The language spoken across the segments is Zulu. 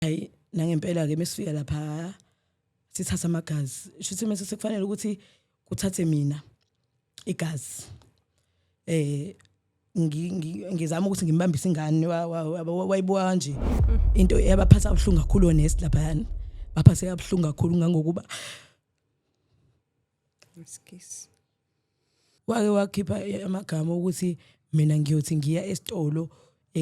hayi nangempela ke mesifika lapha sithatha amagazi shuthi mase sekufanele ukuthi kuthathe mina igazi ngizama ukuthi ngimbambise ingane wayibuka kanje into yabaphatha abhlungu kakhulu honest lapha baphathe abhlungu kakhulu ngangokuba Excuse. wake wakhipha amagama ukuthi mina ngiyothi ngiya esitolo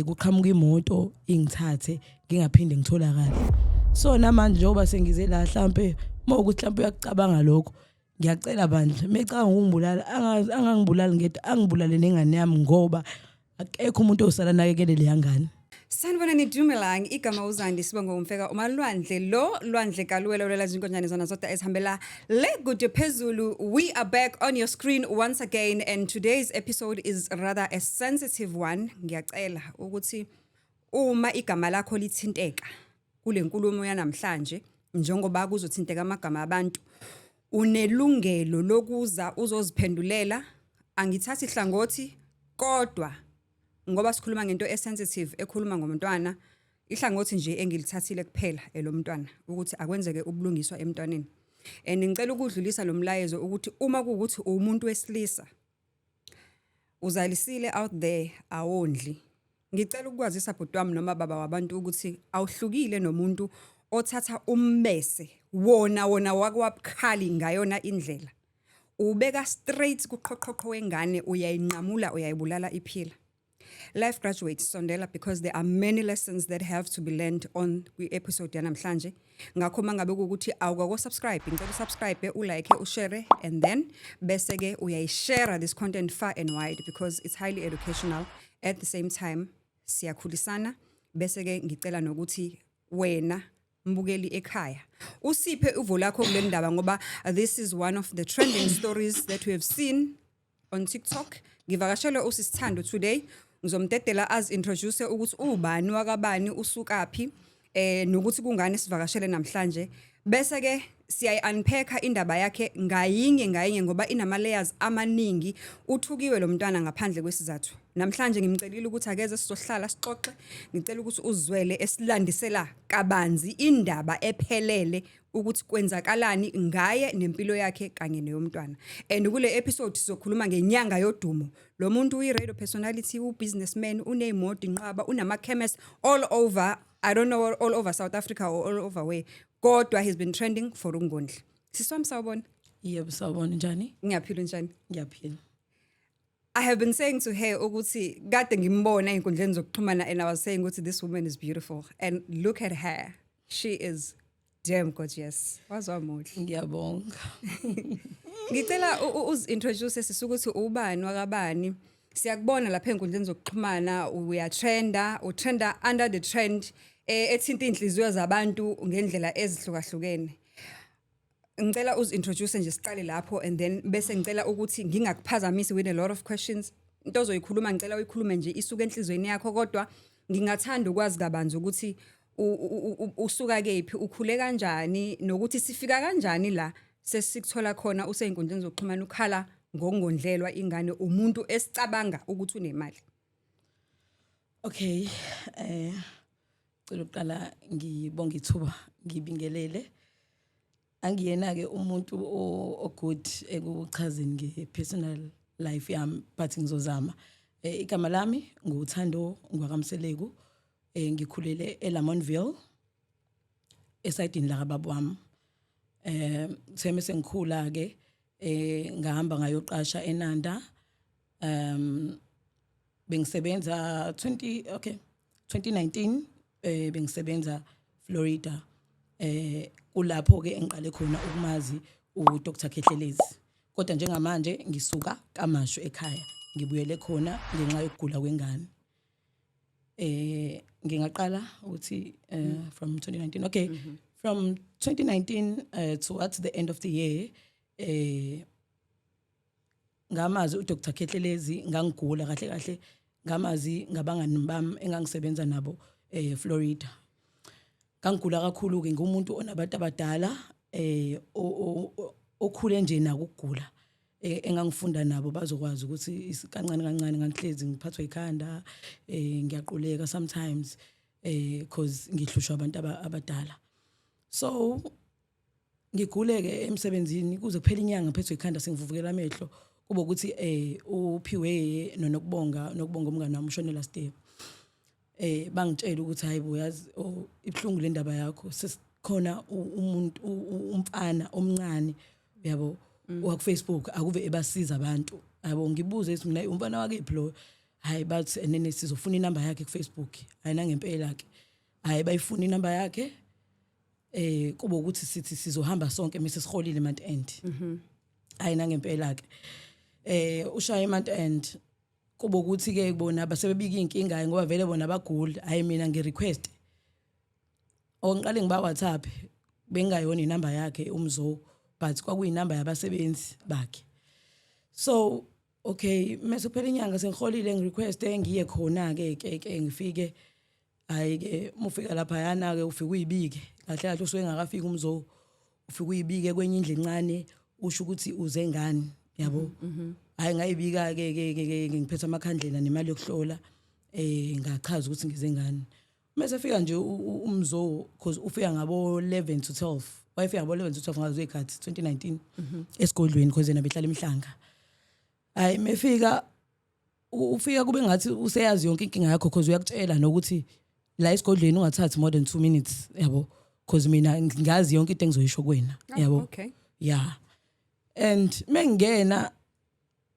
kuqhamuka imoto ingithathe ngingaphinde ngitholakala so namanje njengoba sengize la mhlambe mawukuthi mhlambe uyacabanga lokho ngiyacela bandla mecanga ngungibulala angangibulali ngithi angibulale nengane yami ngoba akekho umuntu osala nakekele le yangane. Sanibonani Dumelang igama uZandi Sibongo umfeka umalwandle lo lwandle kaluwelo lwelazi inkonjane zona zodwa ezihambela le good phezulu. We are back on your screen once again and today's episode is rather a sensitive one. Ngiyacela ukuthi uma igama lakho lithinteka kule nkulumo yanamhlanje njengoba kuzothinteka amagama abantu unelungelo lokuza uzoziphendulela angithathi ihlangothi kodwa ngoba sikhuluma ngento esensitive ekhuluma ngomntwana ihlangothi nje engilithathile kuphela elomntwana ukuthi akwenzeke ubulungiswa emntwaneni ngicela ukudlulisa lo mlayezo ukuthi uma kuukuthi umuntu wesilisa uzalisile out there awondli ngicela ukwazisa bhuti wami noma baba wabantu ukuthi awuhlukile nomuntu othatha umbese wona wakwabukhali ngayona indlela ubeka straight kuqhoqhoqho wengane uyayinqamula uyayibulala iphila. Life graduates sondela because there are many lessons that have to be learned on kwi-episode yanamhlanje ngakho mangabe ukuthi awukako subscribe ngicela subscribe ulike ushare and then bese ke uyayishare this content far and wide because it's highly educational at the same time siyakhulisana bese ke ngicela nokuthi wena mbukeli ekhaya usiphe uvo lakho kule ndaba ngoba this is one of the trending stories that we have seen on TikTok. Ngivakashele usisithando today ngizomdedela as introduce ukuthi ubani wakabani usukaphi nokuthi kungani sivakashele namhlanje bese ke siyayi-unpacka indaba yakhe ngayinye ngoba inama layers amaningi uthukiwe lo mntwana ngaphandle kwesizathu namhlanje ngimcelile ukuthi akeze sizohlala sixoxe ngicela ukuthi uzwele esilandisela kabanzi indaba ephelele ukuthi kwenzakalani ngaye nempilo yakhe kanye neyomntwana kule episode sizokhuluma ngenyanga yodumo lo muntu uyi-radio personality u-businessman uneyimoto inqaba unama chemists all over I don't know all over South Africa or all over where kodwa he's been trending for ungondli siswami sawubona Yebo sawubona njani ngiyaphila njani ngiyaphila I have been saying to her ukuthi kade ngimbona einkundleni zokuxhumana and I was saying ukuthi this woman is beautiful and look at her she is damn gorgeous wazwa muhle ngiyabonga ngicela uzintroduce sisukuthi ubani wakabani siyakubona lapha einkundleni zokuxhumana uyatrenda under the trend ethinta inhliziyo zabantu ngendlela ezihlukahlukene ngicela uzintroduce nje siqale lapho and then bese ngicela ukuthi ngingakuphazamisi with a lot of questions into ozoyikhuluma ngicela uyikhulume nje isuka enhlizweni yakho kodwa ngingathanda ukwazi kabanzi ukuthi usuka kephi ukhule kanjani nokuthi sifika kanjani la sesikuthola khona useinkundleni zokuxhumana ukhala ngokungondlelwa ingane umuntu esicabanga ukuthi unemali. Okay cela uqala ngibonga ithuba ngibingelele angiyena ke umuntu ogood ekuchazeni ngepersonal life yami but ngizozama igama lami nguThando ngwakamseleku ngikhulele eLamontville esidini la kababa wami seme sengikhula ke ngahamba ngayoqasha eNanda bengisebenza 2019 bengisebenza Florida kulapho ke engiqale khona ukumazi uDr Khehlelezi kodwa njengamanje ngisuka kaMashu ekhaya ngibuyele khona ngenxa yokugula kwengane ngingaqala ukuthi from 2019 okay from 2019 towards the end of the year ngamazi uDr Khehlelezi ngangigula kahle ngamazi ngabangani bami engangisebenza nabo Florida ngangigula kakhulu ke ngumuntu onabantu abadala okhule nje na ukugula engangifunda nabo bazokwazi ukuthi kancane ngangihlezi ngiphathwa ikhanda ngiyaquleka sometimes because ngihlushwa abantu abadala. So ngiguleke emsebenzini kuze kuphela inyanga phethwe ikhanda sengivuvukela amehlo kuba ukuthi uphiwe nokubonga umngane wami ushonela Steve. Bangitshela ukuthi hayi bo yazi ibhlungu le ndaba yakho sesikhona umuntu umfana omncane yabo wa Facebook akuve ebasiza abantu yabo ngibuze ukuthi mina umfana wakephi lo hayi bathi nene sizofuna inamba yakhe ku Facebook hayi nangempela ke hayi bayifuna inamba yakhe kuba ukuthi sithi sizohamba sonke mase siholile month end hayi nangempela ke ushaya month end kuba ukuthi ke bona basebebika inkinga ngoba vele bona bagula hayi mina ngirequest onqale ngiba WhatsApp bengayona inamba yakhe umzo but kwakuyinamba yabasebenzi bakhe. So okay mase kuphela inyanga sengiholile ngirequest ngiye khona ke ngifike hayi ke mufika lapha yana ke ufika uyibike kahle kahle usuke ngakafika umzo ufika uyibike kwenye indle encane usho ukuthi uze ngani yabo hayi ngayibika ke ngiphethe amakhandlela nemali yokuhlola ngachaza ukuthi ngize ngani mase fika nje umzo because ufika ngabo 11 to 12 wayefika ngabo 11 to 12 ngazo ikhathi 2019 esigodlweni because yena behlala emhlanga hayi mefika ufika kube ngathi useyazi yonke inkinga yakho because uyakutshela nokuthi la esigodlweni ungathathi more than 2 minutes yabo because mina ngazi yonke into engizoyisho kuwena yabo okay yeah and mengena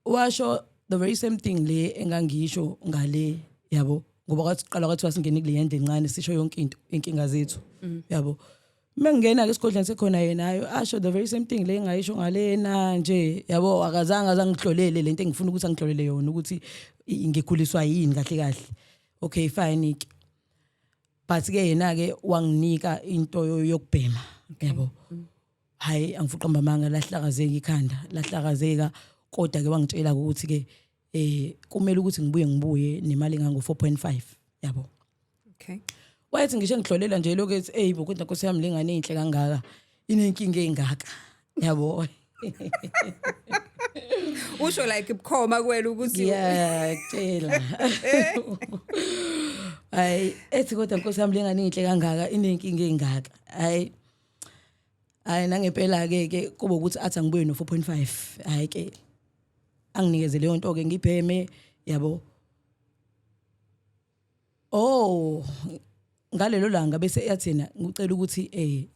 washo the very same thing le engangisho ngale yabo ngoba kwathi qala kwathi wasingena kule yende encane sisho yonke into inkinga zethu yabo mengena ke esigodleni sekhona yena ayo asho the very same thing le engayisho ngalena nje yabo akazange ngihlolele lento engifuna ukuthi angihlolele yona ukuthi ngikhuliswa yini kahle kahle okay fine but ke yena ke wanginika into yokubhema yabo hayi angifuqamba amanga lahlakazeka ikhanda lahlakazeka kodwa ke wangitshela ukuthi ke kumele ukuthi ngibuye nemali engango 4.5 yabo okay wayethi ngisho ngihlolela nje lokho ethi bo kodwa Nkosi yami lengane enhle kangaka inenkinga engaka yabo usho like ibukhoma kwela ukuthi yeah tshela ay ethi kodwa Nkosi yami lengane enhle kangaka inenkinga engaka hayi nangempela ke kuba ukuthi athi angibuye no 4.5 hayi ke anginikeze leyo nto ke ngibheme yabo ngalelo langa bese yathina ngicela ukuthi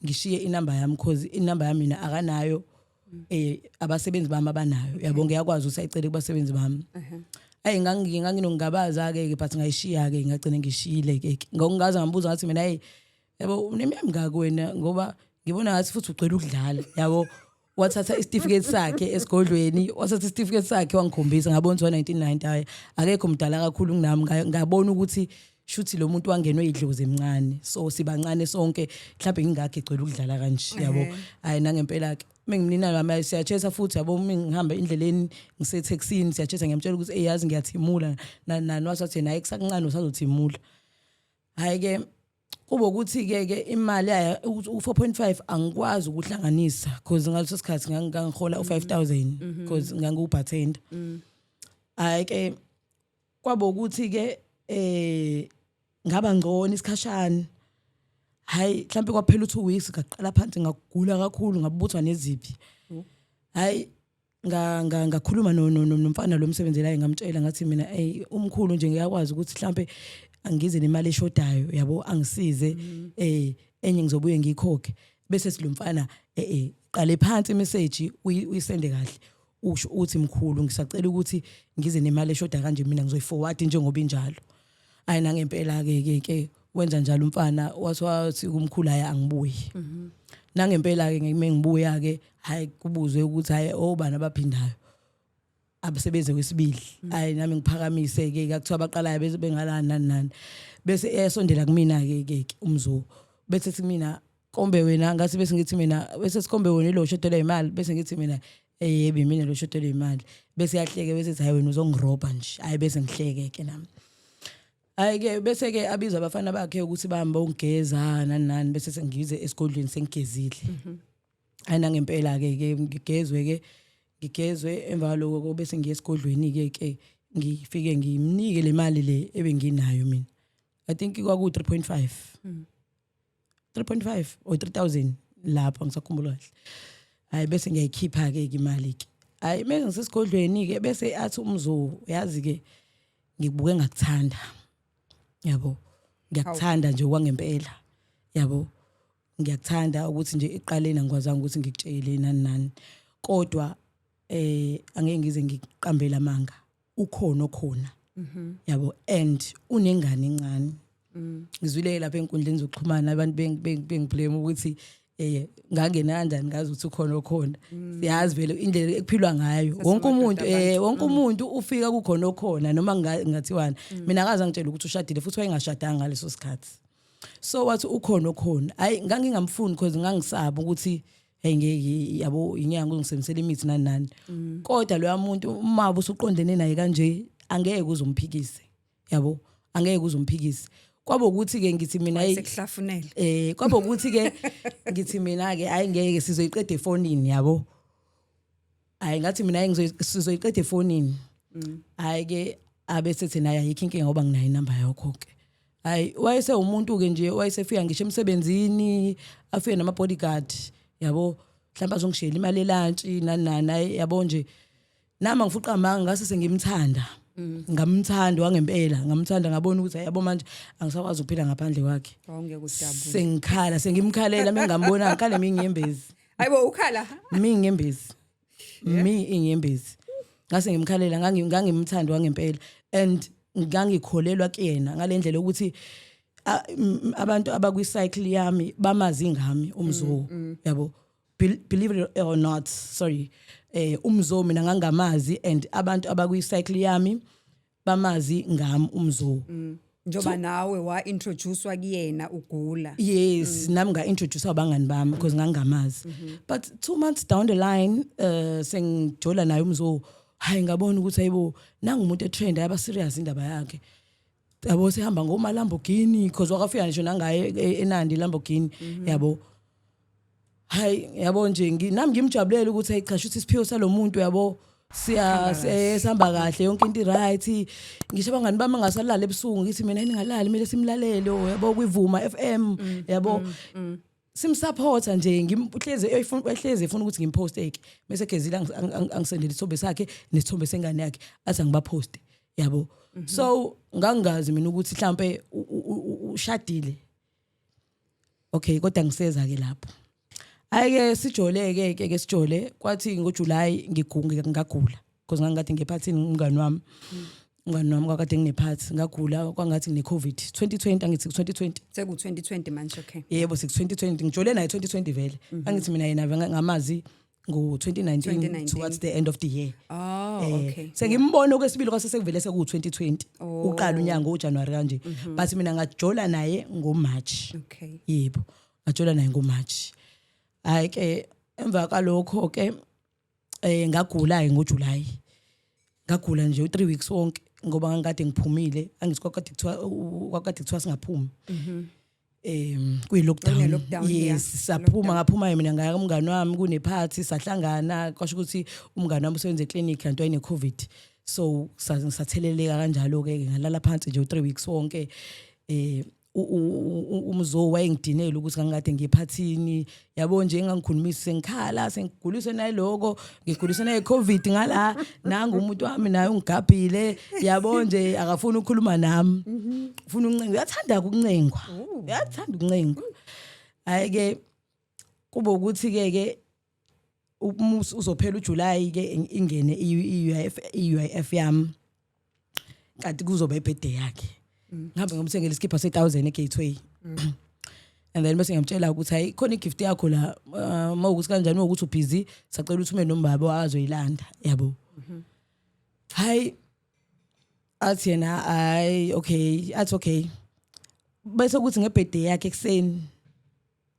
ngishiye inamba yami because inamba yami mina akanayo abasebenzi bami abanayo yabo ngiyakwazi ukuthi ayicele kubasebenzi bami hayi nganginongabaza ke but ngayishiya ke ngagcina ngishile ke ngokungaza ngambuza ngathi mina yabo unemyami ngaka wena ngoba ngibona ngathi futhi ucela ukudlala yabo wathatha isitifiketi sakhe esigodlweni wathatha isitifiketi sakhe wangikhombisa ngabona 1990 hayi akekho mdala kakhulu kunami ngabona ukuthi shuthi lo muntu wangenwe idlozi emncane so sibancane sonke mhlawumbe ngingakho ecela ukudlala kanje yabo hayi nangempela ke mengimnina lami siyachesa futhi yabo ngihamba indleleni ngisetaxini siyachesa ngiyamtshela ukuthi eyazi ngiyathimula nani wasathi naye kusakuncane usazothimula hayi ke kuba ukuthi ke imali u4.5 angikwazi ukuhlanganisa because ngaleso sikhathi ngangihola u5000 because ngangiubartender hayi ke kwabo ukuthi ke ngaba ngcono isikhashana hayi mhlawumbe kwaphela u2 weeks ngaqala phansi ngagula kakhulu ngabuthwa neziphi hayi ngakhuluma nomfana lo msebenzelayo ngamtshela ngathi mina umkhulu nje ngiyakwazi ukuthi mhlawumbe angize nemali eshodayo yabo angisize enye ngizobuye ngikhokhe bese silomfana qale phansi message uyisende kahle usho uthi mkhulu ngisacela ukuthi ngize nemali eshoda kanje mina ngizoyiforward njengoba injalo hayi nangempela ke wenza njalo umfana wathi kumkhulu haya angibuyi nangempela ke ngibuya ke hayi kubuzwe ukuthi hayi obani abaphindayo abasebenze kwesibili hayi nami ngiphakamise ke akuthiwa abaqalayo bese bengalana nani bese eyasondela kumina ke umzo bese kumina kombe wena ngathi bese ngithi mina bese sikombe wena lo shotela imali bese ngithi mina yebo mina lo shotela imali bese yahleke bese hayi wena uzongiroba nje hayi bese ngihleke ke nami hayi ke bese ke abiza abafana bakhe ukuthi bahamba ungeza nani bese sengize esigodlweni sengigezile hayi nangempela ke ngigezwe emva lokho bese ngiye esigodlweni ke ngifike ngimnike le mali le ebenginayo mina I think kwaku 3.5 3.5 or 3000 lapha ngisakhumbula kahle. Hayi bese ngiyayikhipha ke imali ke. Hayi manje ngisesigodlweni ke bese athi umzo yazi ke ngikubuke ngakuthanda. Yabo. Ngiyakuthanda nje kwangempela. Yabo. Ngiyakuthanda ukuthi nje iqaleni angikwazanga ukuthi ngikutshele nani. Kodwa angeke ngize ngiqambela amanga. Ukhona okhona. Yabo and unengane encane. Ngizwile lapha enkundleni zokuxhumana abantu bengiblame ukuthi ngangena kanjani ngazi ukuthi ukhona okhona. Siyazi vele indlela ekuphilwa ngayo. Wonke umuntu ufika kukhona okhona noma ngathiwani. Mina akaze ngitshela ukuthi ushadile futhi wayengashadanga ngaleso sikhathi. So wathi ukhona okhona. Hayi ngangingamfuni because ngangisaba ukuthi hey ngeke yabo inyanga uzongisebenzisela imithi nani. Kodwa lo muntu uma usuqondene naye kanje angeke uzomphikise. Yabo angeke uzomphikise. Kwabo ukuthi ke ngithi mina sekuhlafunele kwabo ukuthi ke ngithi mina ke hayi ngeke sizoyiqeda efonini yabo. Hayi ngathi mina sizoyiqeda efonini. Hayi ke abesethi naye ayikho inkinga ngoba nginayo inamba yakho ke. Hayi wayese umuntu ke nje wayesefika ngisho emsebenzini afike nama bodyguard yabo mhlawumbe azongishela imali elunch nani yabo nje nama ngifuqa amanga ngase sengimthanda. Ngamthanda wangempela ngamthanda ngabona ukuthi yabo manje angisakwazi ukuphila ngaphandle kwakhe. Awungeke udabu. Sengikhala sengimkhalela mengambona ngikhala minginyembezi. Hayibo ukhala? Minginyembezi. Inyembezi. Ngase ngimkhalela ngangimthanda wangempela and ngangikholelwa kuyena ngalendlela ukuthi abantu abakwi cycle yami bamazi ngami umzo yabo. Believe it or not, sorry. Umzo mina ngangamazi and abantu abakwi cycle yami bamazi ngami umzo. Njoba nawe wa introduce kuyena ugula. Yes, nami nga introduce abangani bami because ngangamazi. But 2 months down the line sengijola naye umzo hayi ngabona ukuthi ayibo nanga umuntu etrend yaba serious indaba yakhe. Yabo sehamba ngoma Lamborghini because wakafika nje nangaye eNandi Lamborghini yabo. Hayi yabo nje nami ngimjabulela ukuthi ayichasha ukuthi isiphiwo salomuntu yabo sihamba kahle yonke into right. Ngisho abangani bami ngasalala ebusuku ngithi mina ningalali kumele simlalele yabo kwivuma FM yabo. Simsupporta nje ngimhleze efuna ukuthi ngimposte ke bese kezila angisendele isithombe sakhe nesithombe sengane yakhe athi ngibaposte yabo. So ngangazi mina ukuthi mhlambe ushadile. Okay kodwa ngiseza ke lapho. Ayike sijoleke ke sijole kwathi ngoJuly ngagula because ngangikade ngephathini umngani wami. Umngani wami kwakade nginephathi ngagula kwangathi ngine COVID 2020 angithi 2020 seku 2020 manje okay. Yebo seku 2020 ngijole naye 2020 vele. Angithi mina yena ngamazi ngo 2019 towards the end of the year. Okay. Sengimbona okwesibili kwase sekuvele seku 2020 uqala unyanga uJanuary kanje but mina ngajola naye ngoMarch. Okay. Yebo ngajola naye ngoMarch. Hayi ke emva kalokho ke ngagula ngoJuly. Ngagula nje u3 weeks wonke ngoba ngangikade ngiphumile angithi kwakade kuthiwa singaphumi. Kuyi lockdown. Yes saphuma ngaphuma mina ngaya umngani wami kunephathi sahlangana kwasho ukuthi umngani wami usebenza eclinic kanti wayene COVID. So satheleleka kanjalo ke ngalala phansi nje u3 weeks wonke. Umzo wayengidinela ukuthi ngangikade ngiyephathini yabo nje engangikhulumisi sengikhala sengiguliswe naye lokho ngiguliswe naye COVID ngala nanga umuntu wami naye ungigabhile yabo nje akafuni ukukhuluma nami ufuna uncenga uyathanda ukuncengwa uyathanda ukuncengwa. Hayi ke kube ukuthi ke uzophela uJuly ke ingene iUIF yami kanti kuzoba ibirthday yakhe. Ngabe ngomsengela iskipha se1000 eGateway. And then bese ngiyamtshela ukuthi hayi khona igift yakho la mawukuthi kanjani ukuthi ubusy sacela uthume nombaba azoyilanda yabo. Hayi athi yena hayi okay athi okay bese ukuthi ngebirthday yakhe ekseni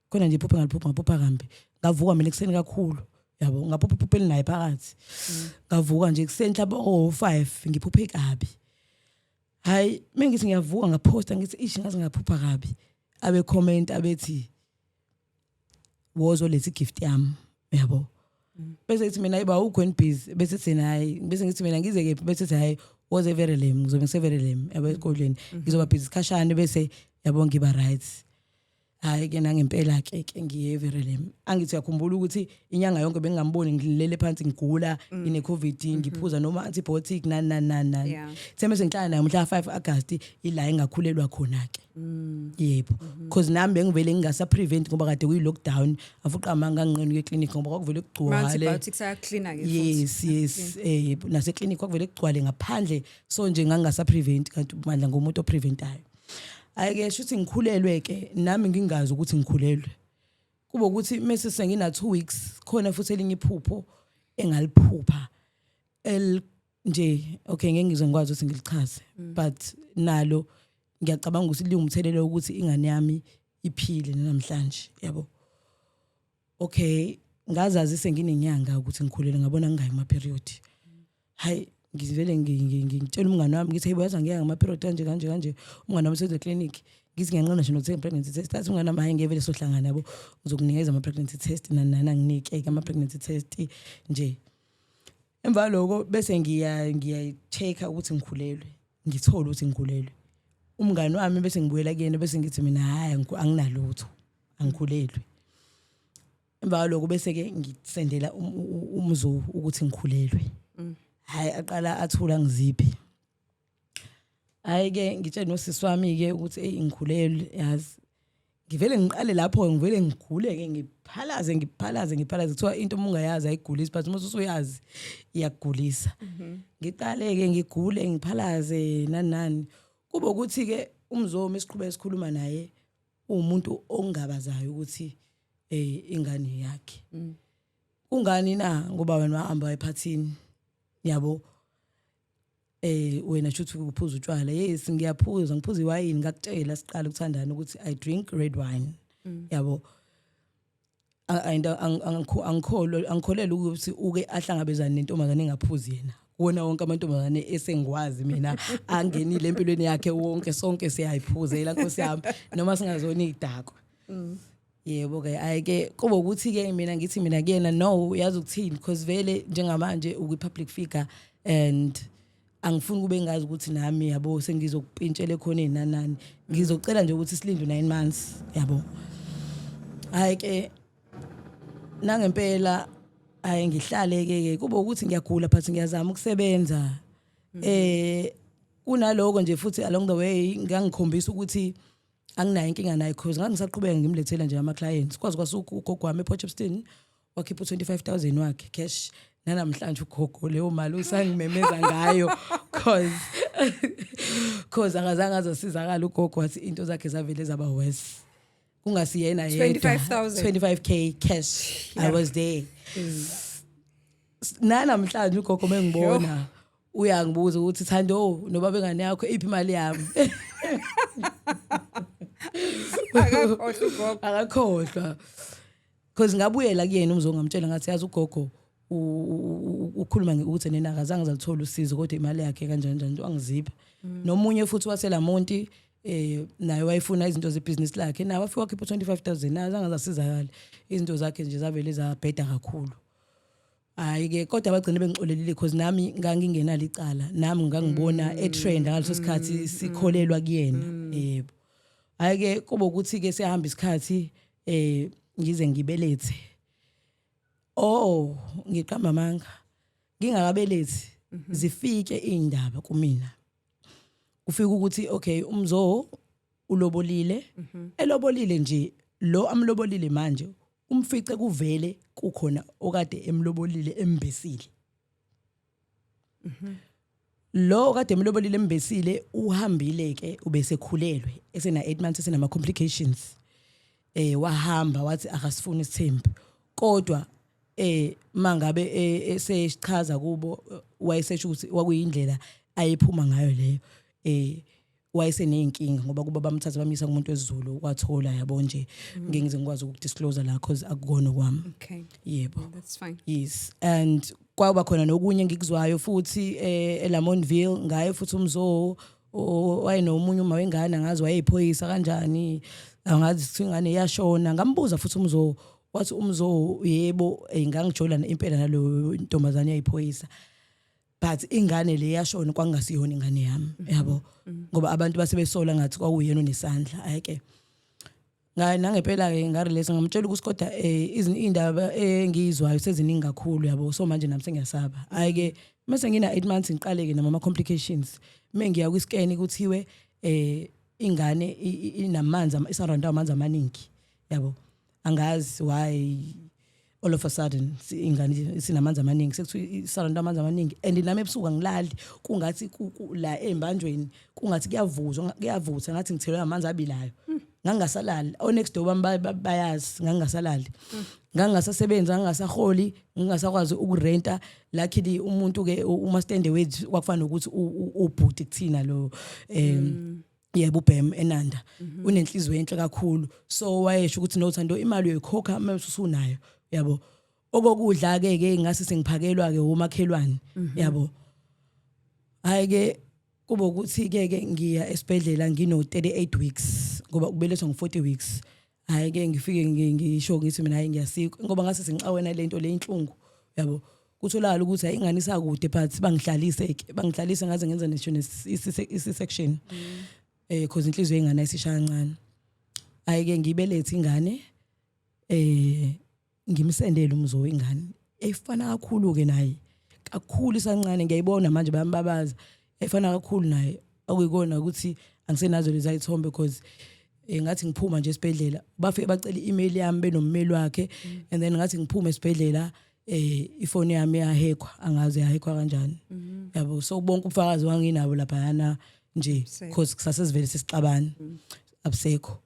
khona nje iphupha kambi ngavuka mina ekseni kakhulu yabo ngaphupha elinayo phakathi ngavuka nje ekseni mhlawumbe 5 ngiphuphe kabi. Hayi mengithi ngiyavuka ngaposta ngithi ishi ngaze ngaphupha kabi abe comment abethi wozo lethi gift yami yabo. Bese ngithi mina iba uGwen busy bese thina hayi bese ngithi mina ngize kephi bese hayi woze Verulam ngizobe ngiseverulam yabo esikoleni ngizoba busy isikashane bese yabo ngiba right. Hayi ke nangempela ke ngiye Verulam angithi yakhumbula ukuthi inyanga yonke bengingamboni ngilele phansi ngigula ine COVID ngiphuza noma antibiotic nani Yeah. thembe sengihlala nayo mhla 5 August ila engakhulelwa khona ke yebo because nami bengivele ngingasa prevent ngoba kade kuyi lockdown afuqa manga nginqeni ke clinic ngoba kwakuvele kugcwale Antibiotics ayacleaner ke yes nase clinic kwakuvele kugcwale ngaphandle so nje ngangasa prevent kanti mandla ngomuntu opreventayo. Ayike shuthi ngikhulelwe ke nami ngingazi ukuthi ngikhulelwe kuba ukuthi mase sengina 2 weeks khona futhi elinye iphupho engaliphupha nje okay ngeke ngize ngikwazi ukuthi ngilichaze but nalo ngiyacabanga ukuthi lingumthelelo ukuthi ingane yami iphile namhlanje yabo. Okay ngazazi senginenyanga ukuthi ngikhulelwe ngabona ngingayi ma period. Hayi ngizivele ngitshela umngane wami ngithi heyibaza ngiyanga ama period kanje umngane wami useze clinic ngithi ngiyanqina nje nokuthenga pregnancy test athi umngane wami hayi ngevele sohlangana yabo ngizokunikeza ama pregnancy test nana nginike ama pregnancy test nje emva lokho bese ngiya check ukuthi ngikhulelwe ngithola ukuthi ngikhulelwe umngane wami bese ngibuyela kuyena bese ngithi mina hayi anginalutho angikhulelwe emva lokho bese ke ngisendela umzo ukuthi ngikhulelwe. Hayi aqala athula ngiziphi hayi ke ngitshela nosisi wami ke ukuthi hey ngikhulelwe yazi ngivele ngiqale lapho ngivele ngigule ke ngiphalaze kuthiwa into umungayazi ayigulisi but uma usuyazi iyakugulisa. Ngiqale ke ngigule ngiphalaze nani kuba ukuthi ke umzomi esiqhubeka esikhuluma naye umuntu ongabazayo ukuthi ingane yakhe ungani na ngoba wena wahamba ephathini yabo wena shuthi ukuphuza utshwala yes ngiyaphuza ngiphuza iwayini ngakutshela siqala ukuthandana ukuthi I drink red wine yabo angikholelwa ukuthi uke ahlangabezana nentombazane engaphuzi yena wona wonke amantombazane esengwazi mina angenile empilweni yakhe wonke sonke siyayiphuzela Nkosi yami noma singazona idakwa. Yebo ke ayike kuba ukuthi ke mina ngithi mina kuyena no yazi ukuthini because vele njengamanje uku public figure and angifuni kube ngazi ukuthi nami yabo sengizokupintshela khona enanani ngizocela nje ukuthi silinde 9 months yabo. Ayike nangempela ayi ngihlale ke kuba ukuthi ngiyagula but ngiyazama ukusebenza kunaloko nje futhi along the way ngangikhombisa ukuthi anginayo inkinga naye because ngangisaqhubeka ngimlethela nje ama clients kwazi kwasuku ugogo wami ePortchefstroom wakhipha 25,000 wakhe cash nanamhlanje ugogo leyo mali usangimemeza ngayo cause akazange azosizakala ugogo wathi into zakhe zavele zaba worse kungasiyena yedwa 25k cash. Yeah. I was there nanamhlanje ugogo mengibona uyangibuza ukuthi Thando noba bengane yakho iphi imali yami akakhohlwa because ngabuyela kuyena umzongo ngamtshela ngathi yazi ugogo ukhuluma ukuthi nena akazange zalithola usizo kodwa imali yakhe kanjani wangizipha nomunye futhi waselamonti naye wayefuna izinto zebusiness lakhe naye wafika wakhipha 25,000 naye azange zasizakala izinto zakhe nje zavele zabheda kakhulu. Hayi ke kodwa abagcine bengixolelile because nami ngangingenalo icala nami ngangibona etrend ngaleso sikhathi sikholelwa kuyena yebo. Hayi ke kuba ukuthi ke siyahamba isikhathi ngize ngibelethe ngiqamba amanga ngingakabelethi zifike indaba kumina ufika ukuthi okay umzo ulobolile elobolile nje lo amlobolile manje umfice kuvele kukhona okade emlobolile embesile lo kade emlobolile embesile uhambile ke ubesekhulelwe esena 8 months esena ama complications wahamba wathi akasifuni isithembu kodwa mangabe esesichaza kubo wayesesho ukuthi wakuyindlela ayephuma ngayo leyo wayesenenkinga ngoba kuba bamthatha bamisa kumuntu wesiZulu wathola yabo nje ngeke ngize ngikwazi ukudisclose la cause akukona kwami. Okay. Yebo. Yeah, that's fine. Yes and kwaba khona nokunye ngikuzwayo futhi eLamontville ngaye futhi umzo wayenomunye uma wengane ngazi wayeyiphoyisa kanjani angazi ukuthi ingane yashona ngambuza futhi umzo wathi umzo yebo ngangijola impela nalo intombazane yayiphoyisa but ingane le yashona kwangasiyona ingane yami yabo ngoba abantu basebesola ngathi kwakuyena onesandla ayike nangempela ke ngarelate ngamtshela ukuthi kodwa izindaba engizwayo seziningi kakhulu yabo so manje nami sengiyasaba ayike mase ngina 8 months ngiqaleke nama complications mengiya ku scan kuthiwe ingane inamanzi isaranda amanzi amaningi yabo angazi why all of a sudden ingane sinamanzi amaningi sekuthi isaranda amanzi amaningi and nami ebusuku ngilali kungathi la embanjweni kungathi kuyavutha ngathi ngithelwe amanzi abilayo ngangasalali next door bayazi ngangasalali ngangasasebenza ngangasaholi ngangasakwazi ukurenta luckily umuntu ke uma stand wethu kwakufana ukuthi ubhuti kuthina lo yebo ubhem enanda unenhliziyo enhle kakhulu so wayesho ukuthi nothando imali uyikhokha mase usunayo yabo okokudla ke ngase sengiphakelwa ke umakhelwane yabo ayike kuba ukuthi ke ngiya esibhedlela ngino 38 weeks ngoba kubelethwa ngo40 weeks ayike ngifike ngisho ngithi mina hayi ngiyasika ngoba ngase sengixawena lento le inhlungu yabo kutholakala ukuthi ingane isakude but bangihlalise ngaze ngenza ngisho section because inhliziyo ingane ayisishaya kancane ayike ngibelethe ingane ngimsendele umzo ingane efana kakhulu ke naye kakhulu isancane ngiyayibona manje bayambabaza efana kakhulu naye okuyikona ukuthi angisenazo lezi ayithombe because ngathi ngiphuma nje esibhedlela bafike bacela i-email yami benommeli wakhe and then ngathi ngiphuma esibhedlela ifoni yami yahekwa angazi yahekwa kanjani yabo so bonke ubufakazi wanginabo lapha yana nje because kusasezivele sesixabana abusekho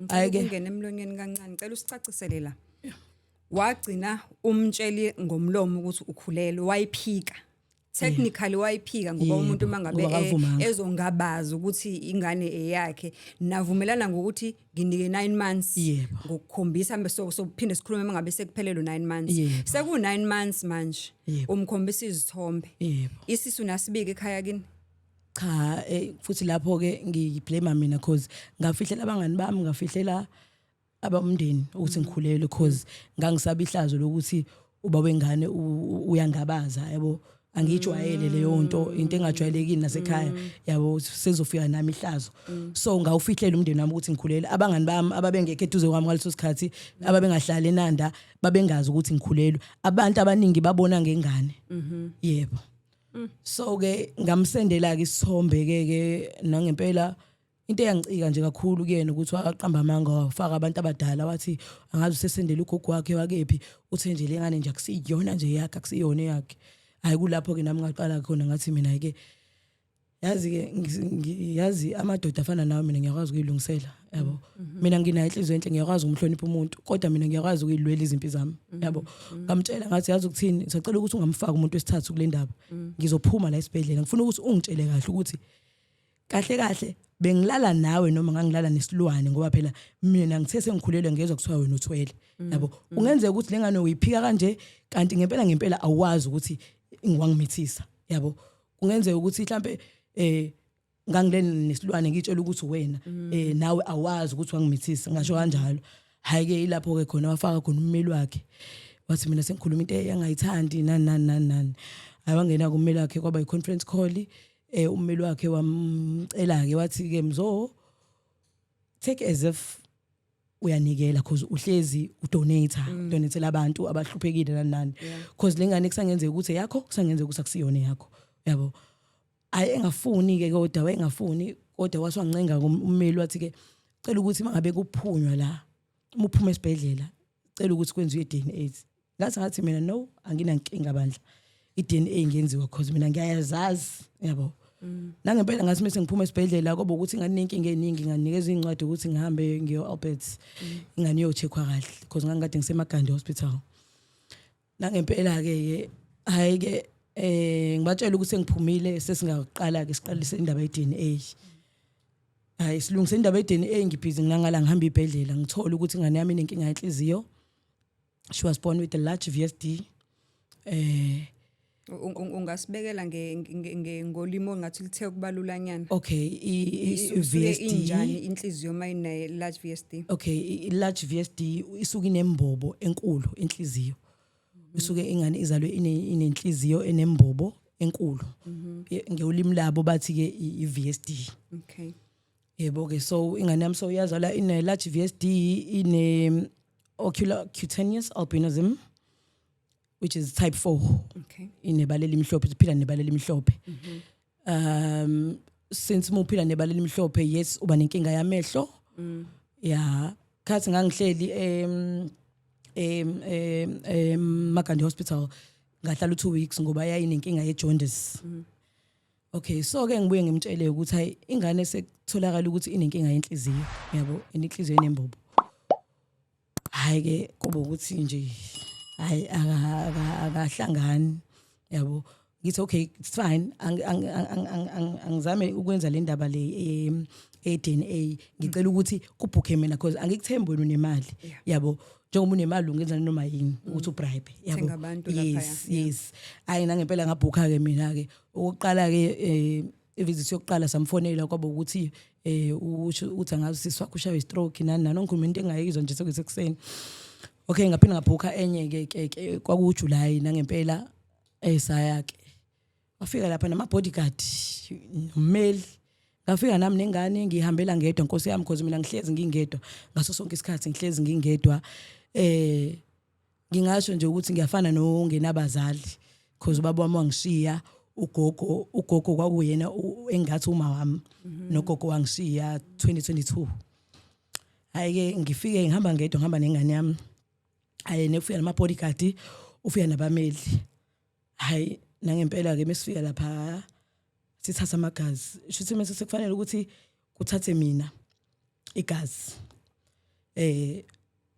ayike ungena emlonyeni kancane ngicela usicacisele la wagcina umtsheli ngomlomo ukuthi ukhulelwe wayiphika technically wayiphika ngoba umuntu mangabe ezongabaza ukuthi ingane eyakhe navumelana ngokuthi nginike 9 months ngokukhombisa mase sophinde sikhulume mangabe sekuphelelo 9 months seku 9 months manje umkhombisa izithombe isisu nasibike ekhaya kini cha futhi lapho ke ngiblame mina because ngafihlela abangani bami ngafihlela abamndeni ukuthi ngikhulelwe because ngangisaba ihlazo lokuthi uba wengane uyangabaza yabo angijwayele leyo nto into engajwayelekile nasekhaya yabo sezofika nami ihlazo so ngawufihlela umndeni wami ukuthi ngikhulele abangani bami ababengekho eduze kwami ngaleso sikhathi ababengahlala eNanda babengazi ukuthi ngikhulelwe abantu abaningi babona ngengane yebo so ke ngamsendela ke isithombe ke nangempela into eyangicika nje kakhulu kuyena ukuthi waqamba amanga wafaka abantu abadala wathi angazi usesendela ugogo wakhe wakephi uthe nje lengane nje akusiyona nje yakhe akusiyona yakhe hayi kulapho ke nami ngaqala khona ngathi mina ke yazi amadoda afana nawe mina ngiyakwazi ukuyilungisela yabo mina nginayo inhliziyo enhle ngiyakwazi umhlonipha umuntu kodwa mina ngiyakwazi ukuyilwela izimpi zami yabo ngamtshela ngathi yazi ukuthini sicela ukuthi ungamfaki umuntu wesithathu kule ndaba ngizophuma la esibhedlela ngifuna ukuthi ungitshele kahle ukuthi kahle bengilala nawe noma ngangilala nesilwane ngoba phela mina ngithe sengikhulelwe ngezwe kuthiwa wena uthwele yabo ungenzeka ukuthi lengane uyiphika kanje kanti ngempela awazi ukuthi ngwangimithisa yabo kungenzeka ukuthi mhlambe ngangilene nesilwane ngitshela ukuthi wena nawe awazi ukuthi wangimithisa ngasho kanjalo hayi ke ilapho ke khona wafaka khona ummeli wakhe wathi mina sengikhuluma into engayithandi nani ayangena kummeli wakhe kwaba i-conference call ummeli wakhe wamcela ke wathi ke mzo take as if uyanikela because uhlezi donatela abantu abahluphekile nani because lengane kusangenzeka ukuthi yakho kusangenzeka ukuthi akusiyona yakho yabo engafuni ke kodwa wayengafuni kodwa waswancenga ummeli wathi ke cela ukuthi mangabe kuphunywa la umuphuma esibhedlela cela ukuthi kwenziwe i-DNA ngathi mina no anginankinga bandla i-DNA ingenziwa because mina ngiyayazazi yabo nangempela ngathi mase ngiphuma esibhedlela koba ukuthi nginenkinga eningi nganikeza incwadi ukuthi ngihambe ngiyo Albert nganiyocheckwa kahle because ngangikade ngiseMagandi hospital nangempela ke hayi ke ngibatshela ukuthi sengiphumile sesingaqala ke siqalise indaba ye-DNA hayi silungise indaba ye-DNA ngibhizi ngingangala ngihamba ibhedlela ngithola ukuthi ingane yami inenkinga yenhliziyo she was born with a large VSD ungasibekela ngolimo ngathi lithe kubalulanyana okay VSD injani inhliziyo mayine large VSD okay i-large VSD isuka inembobo enkulu enhliziyo isuke ingane izalwe inenhliziyo enembobo enkulu ngeulimi labo bathi ke i-VSD. Okay. Yebo ke so ingane yami so yazala ine large VSD ine ocular cutaneous albinism which is type 4. Okay. Inebalela imhlophe siphila nebalela imhlophe. Since muphila nebalela imhlophe yes uba nenkinga yamehlo. Yeah, khathi ngangihleli Makande Hospital ngahlala 2 weeks ngoba yayinenkinga ye jaundice. Okay, so ke ngibuye ngimtshele ukuthi hayi ingane sekutholakala ukuthi inenkinga yenhliziyo, yabo, inhliziyo enembobo. Hayi ke kuba ukuthi nje hayi akahlangani, yabo. Ngithi okay, it's fine. Angizame ukwenza le ndaba le DNA. Ngicela ukuthi kubhukhe mina because angikuthembi wena unemali, yabo. Njengoba unemali ungenza noma yini ukuthi ubribe, yabo. Yes. Hayi nangempela ngabhukha ke mina ke. Oqala ke ivisit yokuqala samfonela kwaba ukuthi uthi angazi kushawe stroke nani nonke into engayizwa nje sekusekuseni. Okay, ngaphinda ngabhukha enye ke kwaku July nangempela saya ke. Wafika lapha nama bodyguard nomeli. Ngafika nami nengane ngihambela ngedwa Nkosi yami because mina ngihlezi ngingedwa ngaso sonke isikhathi ngihlezi ngingedwa. Ngingasho nje ukuthi ngiyafana nongenabazali because ubaba wami wangishiya. Ugogo kwakuyena engathi uma wami nogogo wangishiya 2022. Hayi ke ngifike ngihamba ngedwa ngihamba nengane yami. Hayi nekufika nama bodyguard ufika nabameli. Hayi nangempela ke mesifika lapha sithatha amagazi. Shuthi mase sekufanele ukuthi kuthathe mina igazi.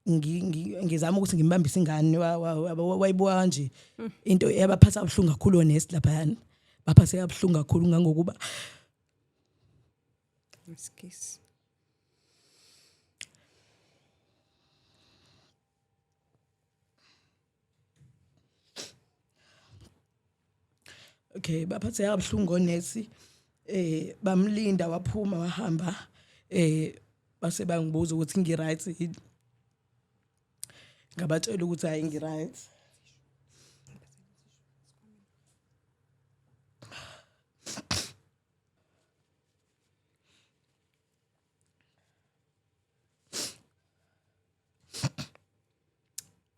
Ngizama ukuthi ngimbambise ingane wayibuka kanje into yabaphatha abhlungu kakhulu honest lapha yana. Baphathe abhlungu kakhulu ngangokuba Excuse. Okay, baphathe abhlungu honest. Bamlinda waphuma wahamba. Base bangibuza ukuthi ngi right yini. Ngabatshela ukuthi hayi ngi right.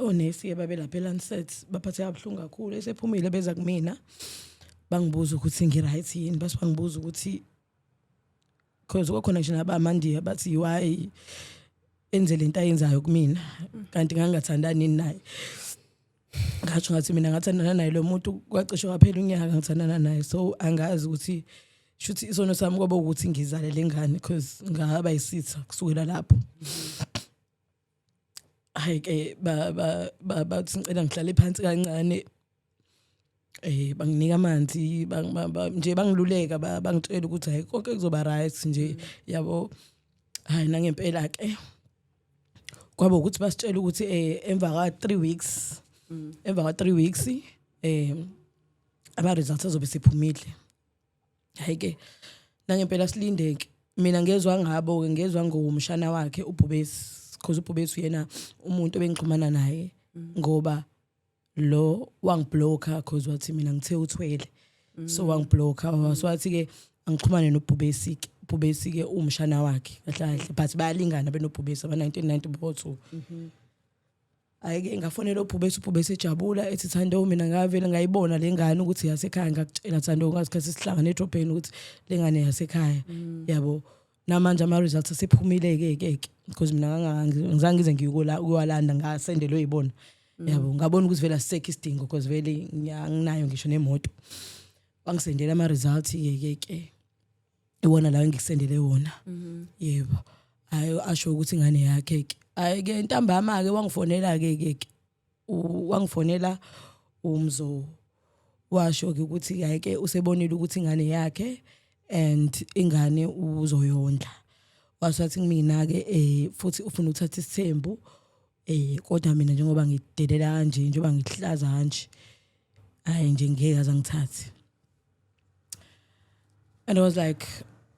Onesi babelapha eLancet baphathe abhlungu kakhulu esephumile beza kumina bangibuza ukuthi ngi right yini base bangibuza ukuthi because kukhona nje nabamandiya bathi why enze lento ayenzayo kumina kanti ngangathandani naye. Ngathi ngathi mina ngathandana naye lo muntu kwacishe kwaphela unyaka ngithandana naye so angazi ukuthi shuthi isono sami kwaba ukuthi ngizale lengane because ngaba yisitha kusukela lapho. Hayi ke bathi ngicela ngihlale phansi kancane. Banginika amanzi nje bangiluleka bangitshela ukuthi hayi konke kuzoba right nje, yabo. Hayi nangempela ke kwaba ukuthi basitshela ukuthi emva ka 3 weeks ama results azobe sephumile. Hayi ke nangempela silindeke mina ngezwe ngabo ngezwe ngomshana wakhe uBhubesi because uBhubesi uyena umuntu obengixhumana naye ngoba lo wangiblocker because wathi mina ngithe uthwele so wangiblocker waswathi ke angixhumane noBhubesi ke uBhubesi ke umshana wakhe kahle but bayalingana benoBhubesi aba 1992. Ayike ngafonela uBhubesi ejabula ethi Thando mina ngavela ngayibona lengane ukuthi yasekhaya ngakutshela Thando ngasikhathi sihlangana eDrobheni ukuthi lengane yasekhaya, yabo. Namanje ama results asephumile ke because mina ngizange ngize ngiyolanda ngasendelwe yibona, yabo. Ngabona ukuthi vela sisekho isidingo because vele nginayo ngisho nemoto. Bangisendela ama results ke iwona la ngikusendele wona, yebo. Ayo asho ukuthi ingane yakhe ke ayike ntambama ke wangifonela ke wangifonela umzo washo ke ukuthi ayike usebonile ukuthi ingane yakhe and ingane uzoyondla. Wasathi kumina ke futhi ufuna ukuthatha isithembu kodwa mina njengoba ngidelela kanje njengoba ngihlaza kanje hayi nje ngeke azangithathe. And I was like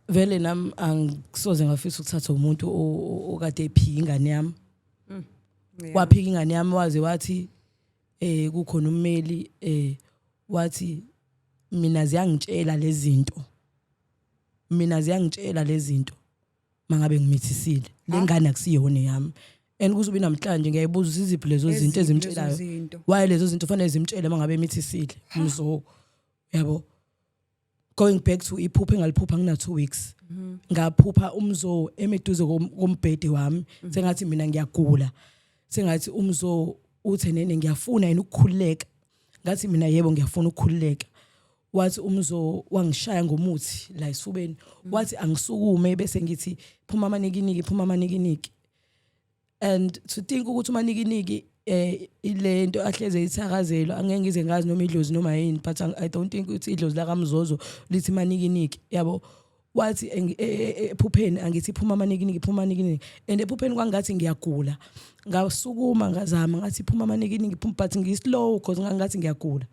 vele nami angisoze ngafisa ukuthatha umuntu okade ephika ingane yami. Waphika ingane yami waze wathi kukhona ummeli wathi mina ziyangitshela lezi zinto mangabe ngimithisile lengane akusiyona yami and kuzobe namhlanje ngiyayibuza iziphi lezo zinto ezimtshelayo why lezo zinto fanele zimtshele mangabe emithisile umzo yabo going back to iphupha engaliphupha ngina 2 weeks ngaphupha umzo emeduze kombhede wami sengathi mina ngiyagula sengathi umzo uthe nene ngiyafuna yini ukukhululeka ngathi mina yebo ngiyafuna ukukhululeka wathi umzo wangishaya ngomuthi la isifubeni wathi angisukume bese ngithi phuma amanikiniki and to think ukuthi umanikiniki ilento ahleze ithakazelo angeke ngize ngazi noma idlozi noma yini but I don't think ukuthi idlozi la kaMzozo lithi manikiniki yabo wathi ephupheni angithi phuma amanikiniki and ephupheni kwangathi ngiyagula ngasukuma ngazama ngathi phuma amanikiniki but ngislow because ngathi ngiyagula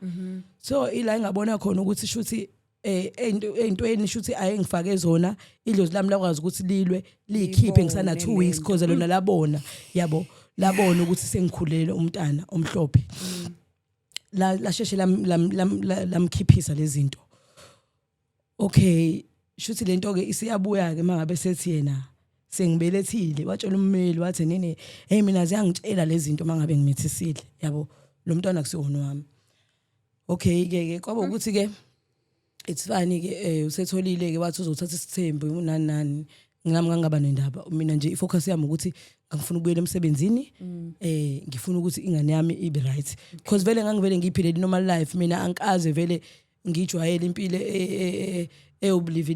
so ila engabona khona ukuthi shuthi entweni shuthi ayengifake zona idlozi lami lakwazi ukuthi lilwe liyikhiphe ngisana 2 weeks because lona labona yabo labona ukuthi sengikhulele umntana omhlophe la sheshe lamkhiphisa lezi zinto okay shuthi lento ke isiyabuya ke mangabe sethi yena sengibelethile watshela ummeli wathi nene hey mina ziyangitshela lezi zinto mangabe ngimithisile yabo lo mntwana kusiyona wami okay ke kwaba ukuthi ke it's funny ke usetholile ke wathi uzothatha isithembu unani ngami ngangaba nendaba mina nje ifocus yami ukuthi ngifuna ukubuyela emsebenzini ngifuna ukuthi ingane yami ibe right because vele ngangivele ngiphile normal life mina angikaze vele ngijwayele impilo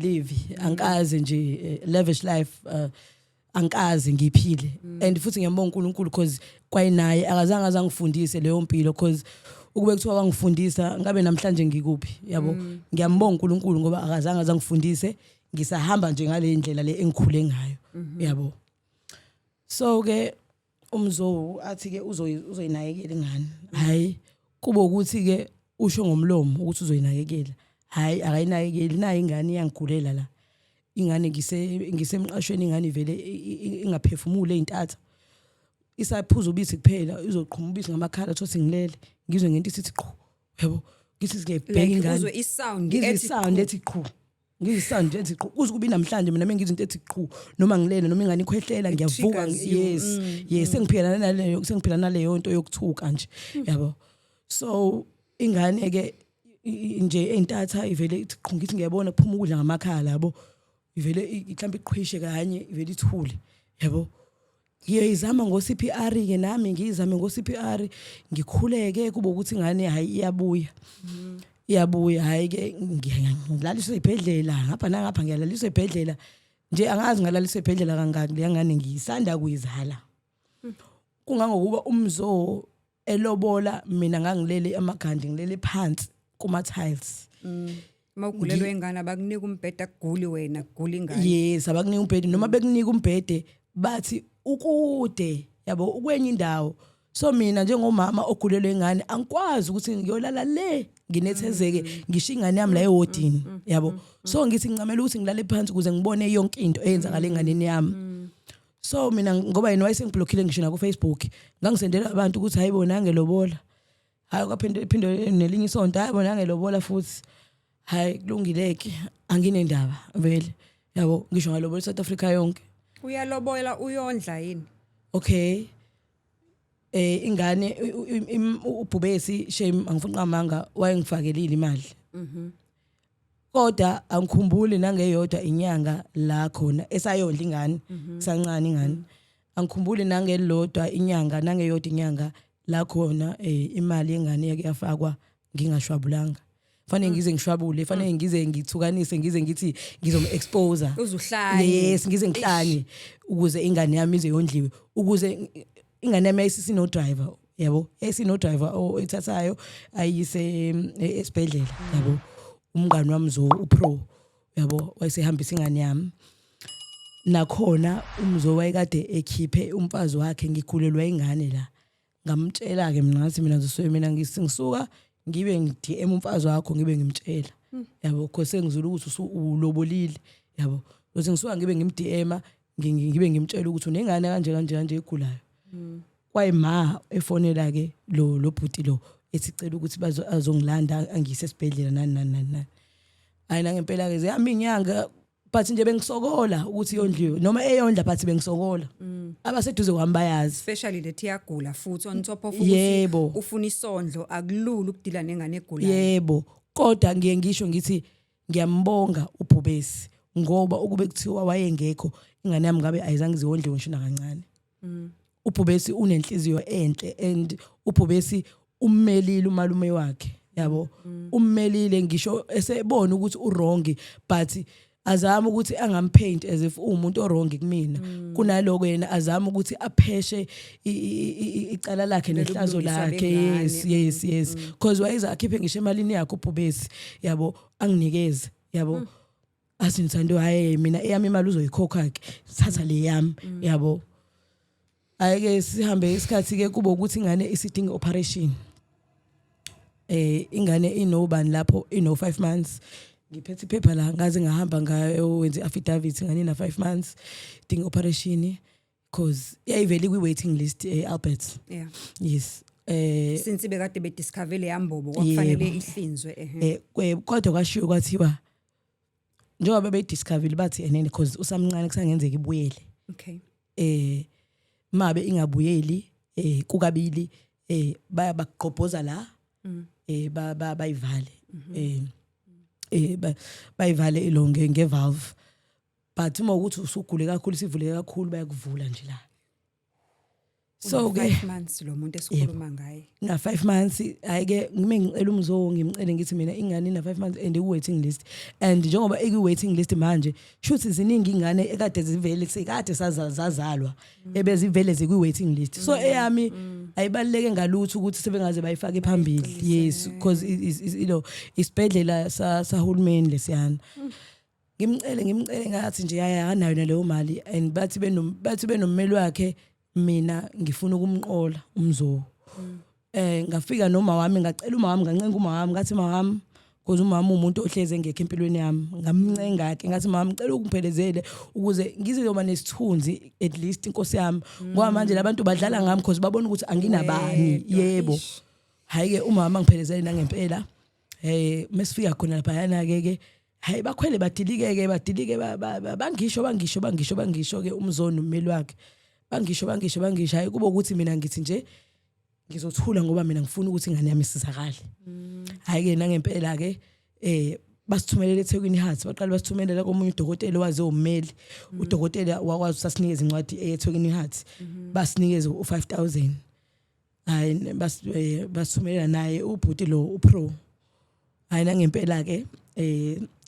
live angikaze nje lavish life angikaze ngiphile and futhi ngiyambonga uNkulunkulu because kwayinaye akazange azangifundise leyo mpilo because ukube kuthiwa wangifundisa ngabe namhlanje ngikuphi yabo ngiyambonga uNkulunkulu ngoba akazange azangifundise ngisahamba nje ngale ndlela le engikhule ngayo yabo so ke umzo athi ke uzoyinakekela ingane hayi kuba ukuthi ke usho ngomlomo ukuthi uzoyinakekela hayi akayinakekeli nayo ingane iyangigulela la ingane ngisemqashweni ingane vele ingaphefumule eintatha isaphuza ubisi kuphela izoqhuma ubisi ngamakhala thothi ngilele ngizwe ngento isithi qhu yabo ngithi ngiyibheka ingane uzwe isound ethi qhu ngiyisound ethi qhu kuze kubi namhlanje mina mengizwe into ethi qhu noma ngilele noma ingane ikhwehlela ngiyavuka yes sengiphila naleyo nto yokuthuka nje yabo so ingane ke nje eintatha ivele ithi qhu ngithi ngiyabona kuphuma ukudla ngamakhala yabo ivele mhlawumbe iqhwishe kanye ivele ithule yabo ngiyizama ngo CPR ke nami ngiyizame ngo CPR ngikhuleke kuba ukuthi ingane hayi iyabuya hayi ke ngilaliswe ibhedlela ngapha ngiyalaliswa ibhedlela nje angazi ngalaliswa ibhedlela kangaki le ngane ngiyisanda kuyizala kungangokuba umzo elobola mina ngangilele amagandi ngilele phansi kuma tiles mawugulelwe ingane abakunika umbhede akuguli wena akuguli ingane yes abakunika umbhede noma bekunika umbhede bathi ukude yabo ukwenye indawo so mina njengomama ogulelwe ingane angikwazi ukuthi ngiyolala le nginethezeke ngisho ingane yami la ehodini yabo so ngithi ngicamela ukuthi ngilale phansi ukuze ngibone yonke into eyenzakala enganeni yami so mina ngoba yena wayesengiblockile ngisho na ku Facebook ngangisendela abantu ukuthi hayibona ngelobola hayi kwaphinde nelinye isonto hayibona ngelobola futhi hayi kulungileke anginendaba vele yabo ngisho ngalobola South Africa yonke uyalobola uyondla yini okay ingane ubhubesi shame angifuni qamanga wayengifakelile imali kodwa angikhumbuli nangeyodwa inyanga la khona esayondla ingane sancane ingane angikhumbuli nangelodwa inyanga nangeyodwa inyanga la khona imali yengane yake yafakwa ngingashwabulanga fanele ngize ngishwabule fanele ngize ngithukanise ngize ngithi ngizomexpose uzuhlanye yes ngize ngihlanye ukuze ingane yami ize yondliwe ukuze ingane yami ayisino driver yabo esino driver ethathayo ayise esibhedlela yabo umngane wami uPro yabo wayesehambisa ingane yami nakhona umzo wayekade ekhiphe umfazi wakhe ngikhulelwa ingane la ngamtshela ke mina ngathi mina ngizoswe mina ngisuka ngibe ngidm umfazi wakho ngibe ngimtshela yabo because sengizula ukuthi ulobolile yabo bese ngisuka ngibe ngimdm ngibe ngimtshela ukuthi unengane kanje igulayo kwayima efonela ke lo bhuti lo ecela ukuthi azongilanda angise esibhedlela nani. Ayina ngempela ke ziyami inyanga but nje bengisokola ukuthi yondliwe noma eyondla but bengisokola. Abaseduze kwami bayazi. Especially lethi yagula futhi on top of Yebo. ukuthi ufuna isondlo akulula ukudila nengane egulayo. Yebo. Kodwa ngiye ngisho ngithi ngiyambonga uBhubesi ngoba ukube kuthiwa wayengekho ingane yami ngabe ayizange ziyondliwe ngisho nakancane. uBhubesi unenhliziyo enhle and uBhubesi ummelile umalume wakhe yabo ummelile ngisho esebona ukuthi uwrong but azama ukuthi angampaint as if umuntu orong kumina kunaloko yena azama ukuthi apheshe icala lakhe nehlazo lakhe. Yes because wayiza akhiphe ngisho emalini yakhe uBhubesi yabo anginikeze yabo asintando haye mina eyami imali uzoyikhokha ke thatha le yami yabo. Ayike sihambe isikhathi ke kuba ukuthi ingane isidinga operation ingane inobani lapho ino 5 months ngiphethe iphepha la ngaze ngahamba ngayo wenze affidavit ngane na 5 months dinga operation because yayiveli kwi waiting list Albert. Yeah. Yes. Since bekade be discover le yambobo kwakufanele ihlinzwe kodwa kwashiwo kwathiwa njengoba be discover bathi enene because usamncane kusangenzeka ibuyele. Okay. Mabe ingabuyeli kukabili bayabagqobhoza la bayivale bayivale ilonge ngevalve but uma ukuthi usugule kakhulu sivuleke kakhulu bayakuvula nje la. So ke 5 months lo muntu esikhuluma ngaye na 5 months ayike ngime ngicela umzongo ngimcele ngithi mina ingane na 5 months and waiting list and njengoba waiting list manje shuthi ziningi ingane ekade zivele sekade sazalwa ebezivele zikwi waiting list so eyami ayibaleke ngalutho ukuthi sebengaze bayifake phambili. Yes because isibhedlela sahulumeni lesiyana ngimcele ngathi nje anayo naleyo mali and bathi benommeli wakhe mina ngifuna ukumqola umzo. Ngafika noma wami ngacela uma wami ngancenga uma wami ngathi mawami because umama umuntu ohleze ngekho empilweni yami ngamncenga ke ngathi mama ngicela ukungiphelezele ukuze ngizoba nesithunzi at least inkosi yami ngoba manje labantu badlala ngami because babona ukuthi anginabani. Yebo hayi ke umama ngiphelezele nangempela mesifika khona lapha yana ke hayi bakhwele badilike bangisho ke umzoni ummeli wakhe bangisho hayi kuba ukuthi mina ngithi nje ngizothula ngoba mina ngifuna ukuthi ingane yami isizakale. Hayi ke nangempela ke basithumelele eThekwini Heart baqala basithumelela komunye udokotela owaze ummeli udokotela wakwazi usasinikeza incwadi eThekwini Heart basinikeza u5000 hayi basithumelela naye ubhuti lo uPro. Hayi nangempela ke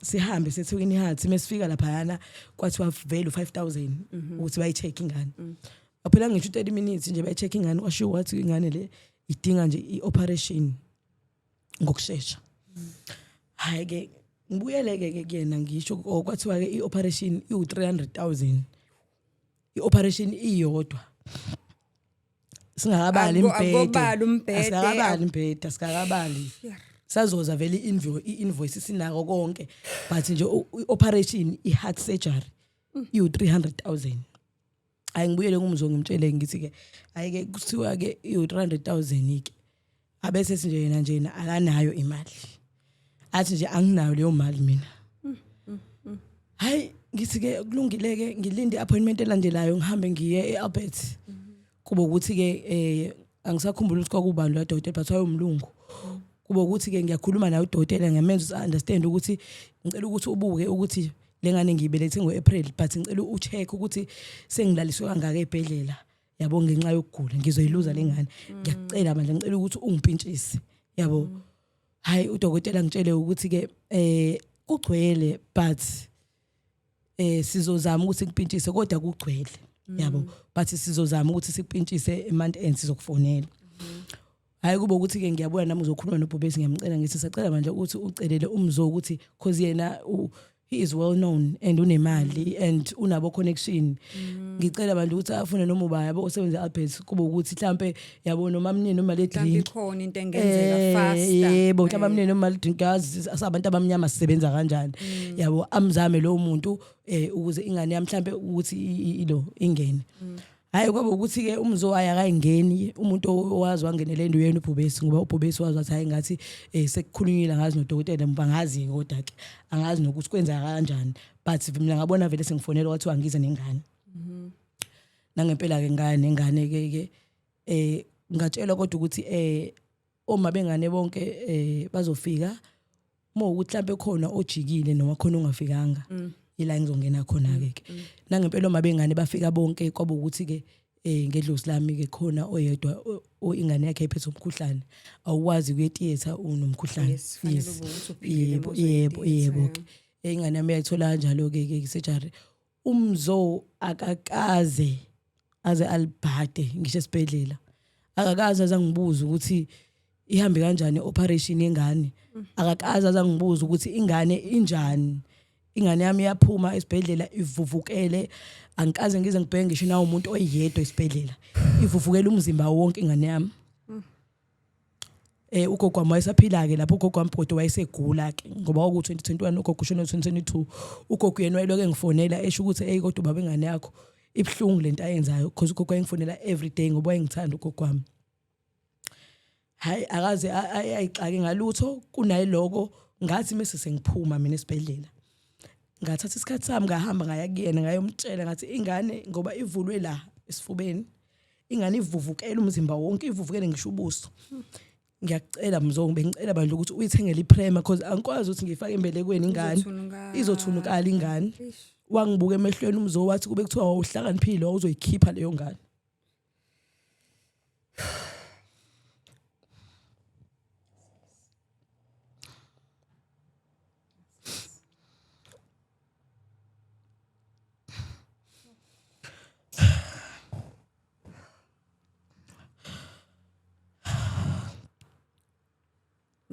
sihambe seThekwini Heart mesifika lapha yana kwathiwa vele u5000 ukuthi bayi-check ingane. Aphela ngisho 30 minutes nje bayi-check ingane kwashiwo wathi ingane le idinga nje i-operation ngokusheshsha. Hayi ke ngibuyeleke ke kuyena ngisho kwathiwa ke i-operation i300,000 i-operation iyodwa singakabali imbhede asikakabali sazoza vele i-invoice sinako konke but nje i-operation i-heart surgery i300,000. Ayingibuyele kumzo ngimtshele ngithi ke ayike kuthiwa ke i300,000 ke abese sinje yena nje akanayo imali athi nje anginayo leyo mali mina. Hayi ngithi ke kulungile ke ngilinde appointment elandelayo ngihambe ngiye eAlbert kuba ukuthi ke angisakhumbula ukuthi kwakubani lo doctor but wayumlungu kuba ukuthi ke ngiyakhuluma naye udokotela ngiyamenza understand ukuthi ngicela ukuthi ubuke ukuthi lengane ngiyibelethe ngoApril but ngicela ucheck ukuthi sengilaliswe kangaka ebhedlela yabo ngenxa yokugula ngizoyiluza lengane ngiyacela manje ngicela ukuthi ungimpintshise yabo. Hayi udokotela ngitshele ukuthi ke kugcwele but sizozama ukuthi sikupintshise kodwa kugcwele yabo but sizozama ukuthi sikupintshise emonth end sizokufonela. Hayi kuba ukuthi ke ngiyabuya nami uzokhuluma noBhubesi ngiyamcela ngithi sacela manje ukuthi ucelele umzo ukuthi cause yena he is well known and unemali and unabo connection. Ngicela manje ukuthi afune noma ubaya yabo osebenza eAlbert kuba ukuthi mhlambe yabo noma mnini noma le drink ikhona into engenzeka faster. Yebo mhlambe mnini noma le drink yazi asabantu abamnyama sisebenza kanjani yabo amzame lo muntu ukuze ingane yami mhlambe ukuthi ilo ingene. hayi kwaba ukuthi ke umzowaya akayingeni umuntu owazi wangenele into yena uBhubesi ngoba uBhubesi wazi wathi hayi ngathi sekukhulunyile ngazi nodokotela bangazi kodwa ke angazi nokuthi kwenza kanjani but mina ngabona vele sengifonela wathi wangize nengane nangempela ke ngane ke ngatshela kodwa ukuthi oma bengane bonke bazofika ukuthi mhlawumbe khona ojikile noma khona ongafikanga ila ngizongena khona ke nangempela uma bengane bafika bonke kwaba ukuthi ke ngedlozi lami ke khona oyedwa ingane yakhe iphethe umkhuhlane awukwazi kuye theater unomkhuhlane yebo ingane yami yayithola kanjalo ke surgery umzo akakaze aze alibhade ngisho esibhedlela akakaze azangibuza ukuthi ihambe kanjani operation yengane akakaze azangibuza ukuthi ingane injani ingane yami yaphuma esibhedlela ivuvukele angikaze ngize ngibheke ngisho nawo umuntu oyedwa esibhedlela ivuvukele umzimba wonke ingane yami ugogo wami wayesaphila ke lapho ugogo wami bhuti wayesegula ke ngoba ku 2021 ugogo ushona 2022 ugogo yena wayeloke ngifonela esho ukuthi kodwa baba ingane yakho ibhlungu lento ayenzayo because ugogo wayengifonela every day ngoba wayengithanda ugogo wami hayi akaze ayixake ngalutho kunayi lokho ngathi mase sengiphuma mina esibhedlela ngathatha isikhathi sami ngahamba ngaya kuyena ngayomtshela ngathi ingane ngoba ivulwe la esifubeni ingane ivuvukela umzimba wonke ivuvukele ngisho ubuso ngiyacela mzongo bengicela bandla ukuthi uyithengele iprema because angikwazi ukuthi ngifake embelekweni ingane izothunukala ingane wangibuka emehlweni umzo wathi kube kuthiwa awuhlakaniphile awuzoyikhipha leyo ngane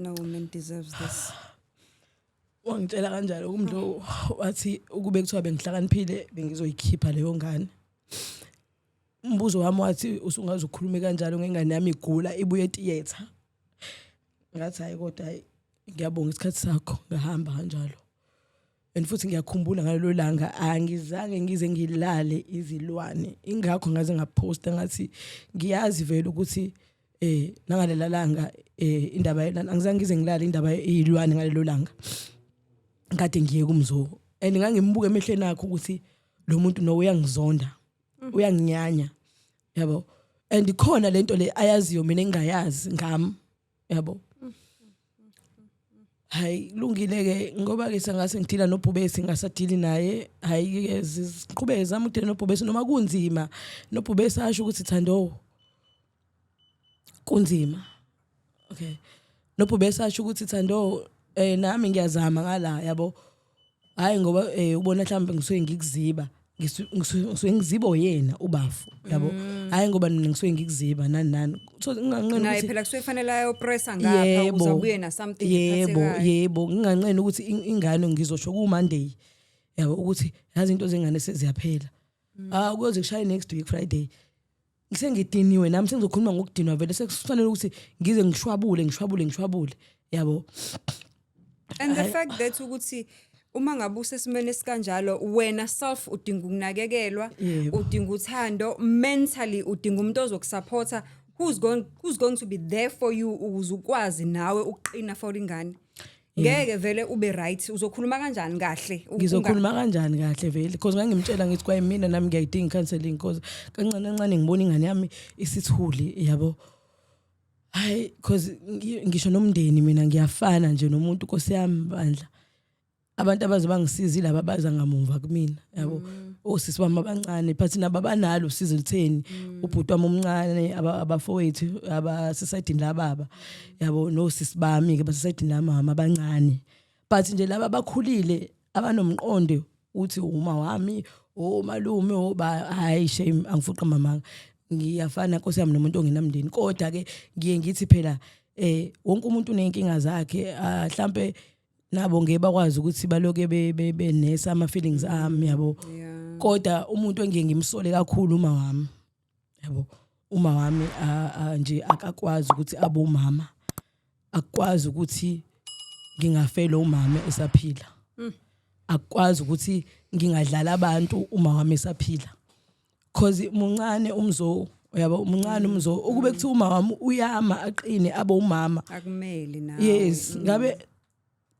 No woman deserves this. Wangitshela kanjalo kumdlo wathi ukube kuthiwa bengihlakaniphile bengizoyikhipha leyo ngane. Umbuzo wami wathi usungaze ukukhuluma kanjalo ngengane yami igula ibuye theater. Ngathi hayi kodwa ngiyabonga isikhathi sakho ngahamba kanjalo. And futhi ngiyakhumbula ngalelo langa angizange ngize ngilale izilwane ingakho ngaze ngaposta ngathi ngiyazi vele ukuthi nangalela langa indaba angizange ngize ngilala indaba izilwane ngalelo langa kade ngiye kumzo and ngangimbuka emehlweni akho ukuthi lo muntu no uyangizonda uyanginyanya yabo and ikhona lento le ayaziyo mina engayazi ngami yabo hayi lungile ke ngoba ke sengase ngidila noBhubesi ngasadili naye hayi ke siqhubeke zama ukudila noBhubesi noma kunzima noBhubesi asho ukuthi Thando kunzima okay noBhubesi asho ukuthi Thando nami ngiyazama ngala yabo hayi ngoba ubona mhlawumbe ngisuke ngikuziba ngisuke ngizibo yena ubafu yabo hayi ngoba mina ngisuke ngikuziba nani so nginganqeni naye phela kusuke fanele ayo pressa ngapha uzobuye na something yebo nginganqeni ukuthi ingane ngizosho ku Monday yabo ukuthi yazi into zengane seziyaphela kuyoze kushaye next week Friday ngisengidiniwe nami sengizokhuluma ngokudinwa vele sekufanele ukuthi ngize ngishwabule yabo and the fact that ukuthi uma ngabe usesimene sikanjalo wena self udinga ukunakekelwa udinga uthando mentally udinga umuntu ozokusupporta who's going to be there for you ukuzukwazi nawe uqina for ingane ngeke vele ube right uzokhuluma kanjani kahle ngizokhuluma kanjani kahle vele because ngangimtshela ngithi kwa mina nami ngiyayidinga counseling because kancane ngibona ingane yami isithuli yabo hayi because ngisho nomndeni mina ngiyafana nje nomuntu Nkosi yami bandla abantu abazobangisiza laba baza ngamumva kumina yabo osisi bami abancane but naba banalo usizo litheni ubhuti wami omncane abafowethu abasesayidini la baba yabo nosisi bami ke basesayidini la mama abancane but nje laba bakhulile abanomqondo uthi uma wami malume hayi shame angifuqa mamanga ngiyafana Nkosi yami nomuntu ongenamndeni kodwa ke ngiye ngithi phela wonke umuntu unenkinga zakhe mhlambe nabo ngeke bakwazi ukuthi baloke benesa ama feelings ami yabo kodwa umuntu engiye ngimsole kakhulu uma wami yabo uma wami nje akakwazi ukuthi abe umama akwazi ukuthi ngingafela umama esaphila akwazi ukuthi ngingadlala abantu uma wami esaphila cause muncane umzo yabo muncane umzo ukube kuthi uma wami uyama aqine abe umama akumeli nawe yes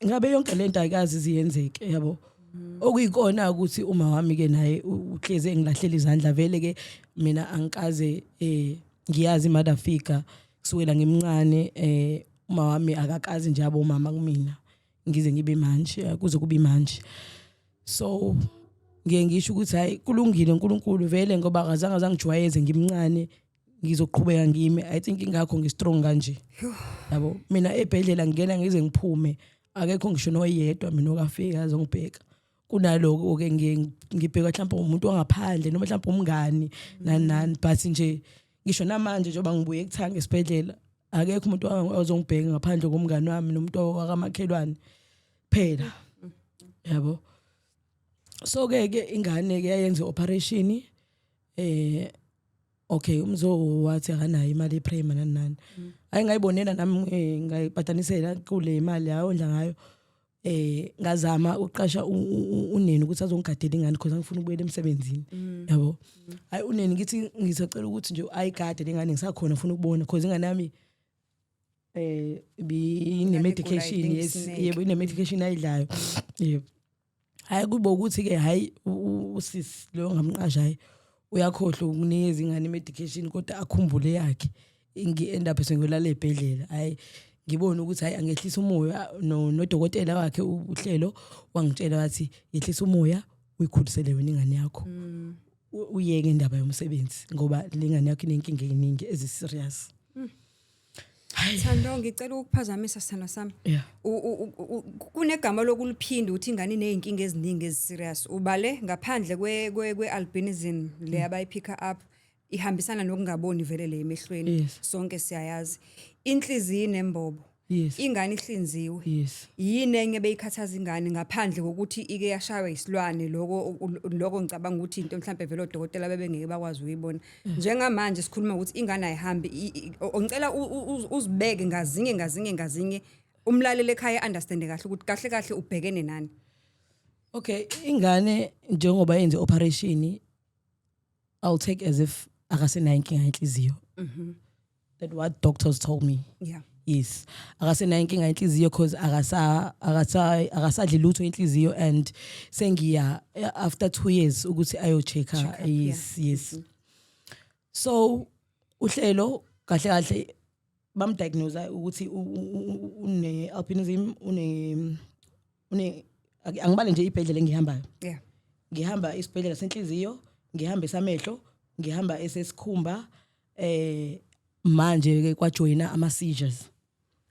ngabe yonke lento ayikazi ziyenzeke yabo okuyikona ukuthi uma wami ke naye uhleze ngilahlela izandla vele ke mina angikaze ngiyazi mother figure kusukela ngimncane uma wami akakazi nje abo mama kumina ngize ngibe manje kuze kube manje so ngisho ukuthi hayi kulungile uNkulunkulu vele ngoba akazange azangijwayeze ngimncane ngizoqhubeka ngimi I think ingakho ngistrong kanje yabo mina ebhedlela ngena ngize ngiphume akekho ngisho noyedwa mina okafika azongibheka kunaloko ke ngibheka mhlawumbe umuntu wangaphandle noma mhlawumbe umngani nani but nje ngisho namanje njengoba ngibuye ekuthanga esibhedlela akekho umuntu ozongibheka ngaphandle komngani wami nomuntu wakamakhelwane phela yabo so ke ingane ke yayenza operation okay umzo wathi akanayo imali eprima nani ayingayibonela nami ngayibhatanisela kule imali yawondla ngayo ngazama uqasha uneni ukuthi azongigadela ingane because angifuna ukubuyela emsebenzini yabo hayi uneni ngithi ngisacela ukuthi nje ayigade lengane ngisakhona ufuna ukubona because ingane yami ine medication yes yebo ine medication ayidlayo yebo hayi kubo ukuthi ke hayi usisi lo ngamqasha hayi uyakhohlwa ukunikeza ingane medication kodwa akhumbule yakhe end up sengiyolala ebhedlela hayi ngibona ukuthi hayi angehlisa umoya nodokotela wakhe uhlelo wangitshela wathi yehlisa umoya uyikhulisele wena ingane yakho uyeke indaba yomsebenzi ngoba lengane yakho inenkinga eziningi eziserious Thando ngicela ukuphazamisa sithando sami. Kunegama lokuliphinda uthi ingane ineyinkinga eziningi eziserious. Ubale ngaphandle kwe-albinism le abayipicker up ihambisana nokungaboni vele le emehlweni sonke siyayazi. Inhliziyo nembobo. Ingane ihlinziwe. Yini enye beyikhathaza ingane ngaphandle kokuthi ike yashaywa isilwane lokho ngicabanga ukuthi into mhlambe vele odokotela bebengeke bakwazi uyibona. Njengamanje sikhuluma ukuthi ingane ayihambi ngicela uzibeke ngazinge umlaleli ekhaya understand kahle ukuthi kahle ubhekene nani. Okay ingane njengoba yenze operation I'll take as if akasenayo inkinga yenhliziyo. That what doctors told me. Yeah. Yes akasenayo inkinga yenhliziyo because akasadli lutho inhliziyo and sengiya after 2 years ukuthi ayo checker yes so uhlelo kahle bamdiagnose ukuthi une albinism une angibale nje ibhedlela engihambayo ngihamba isibhedlela senhliziyo ngihamba esamehlo ngihamba esesikhumba manje ke kwajoyina ama seizures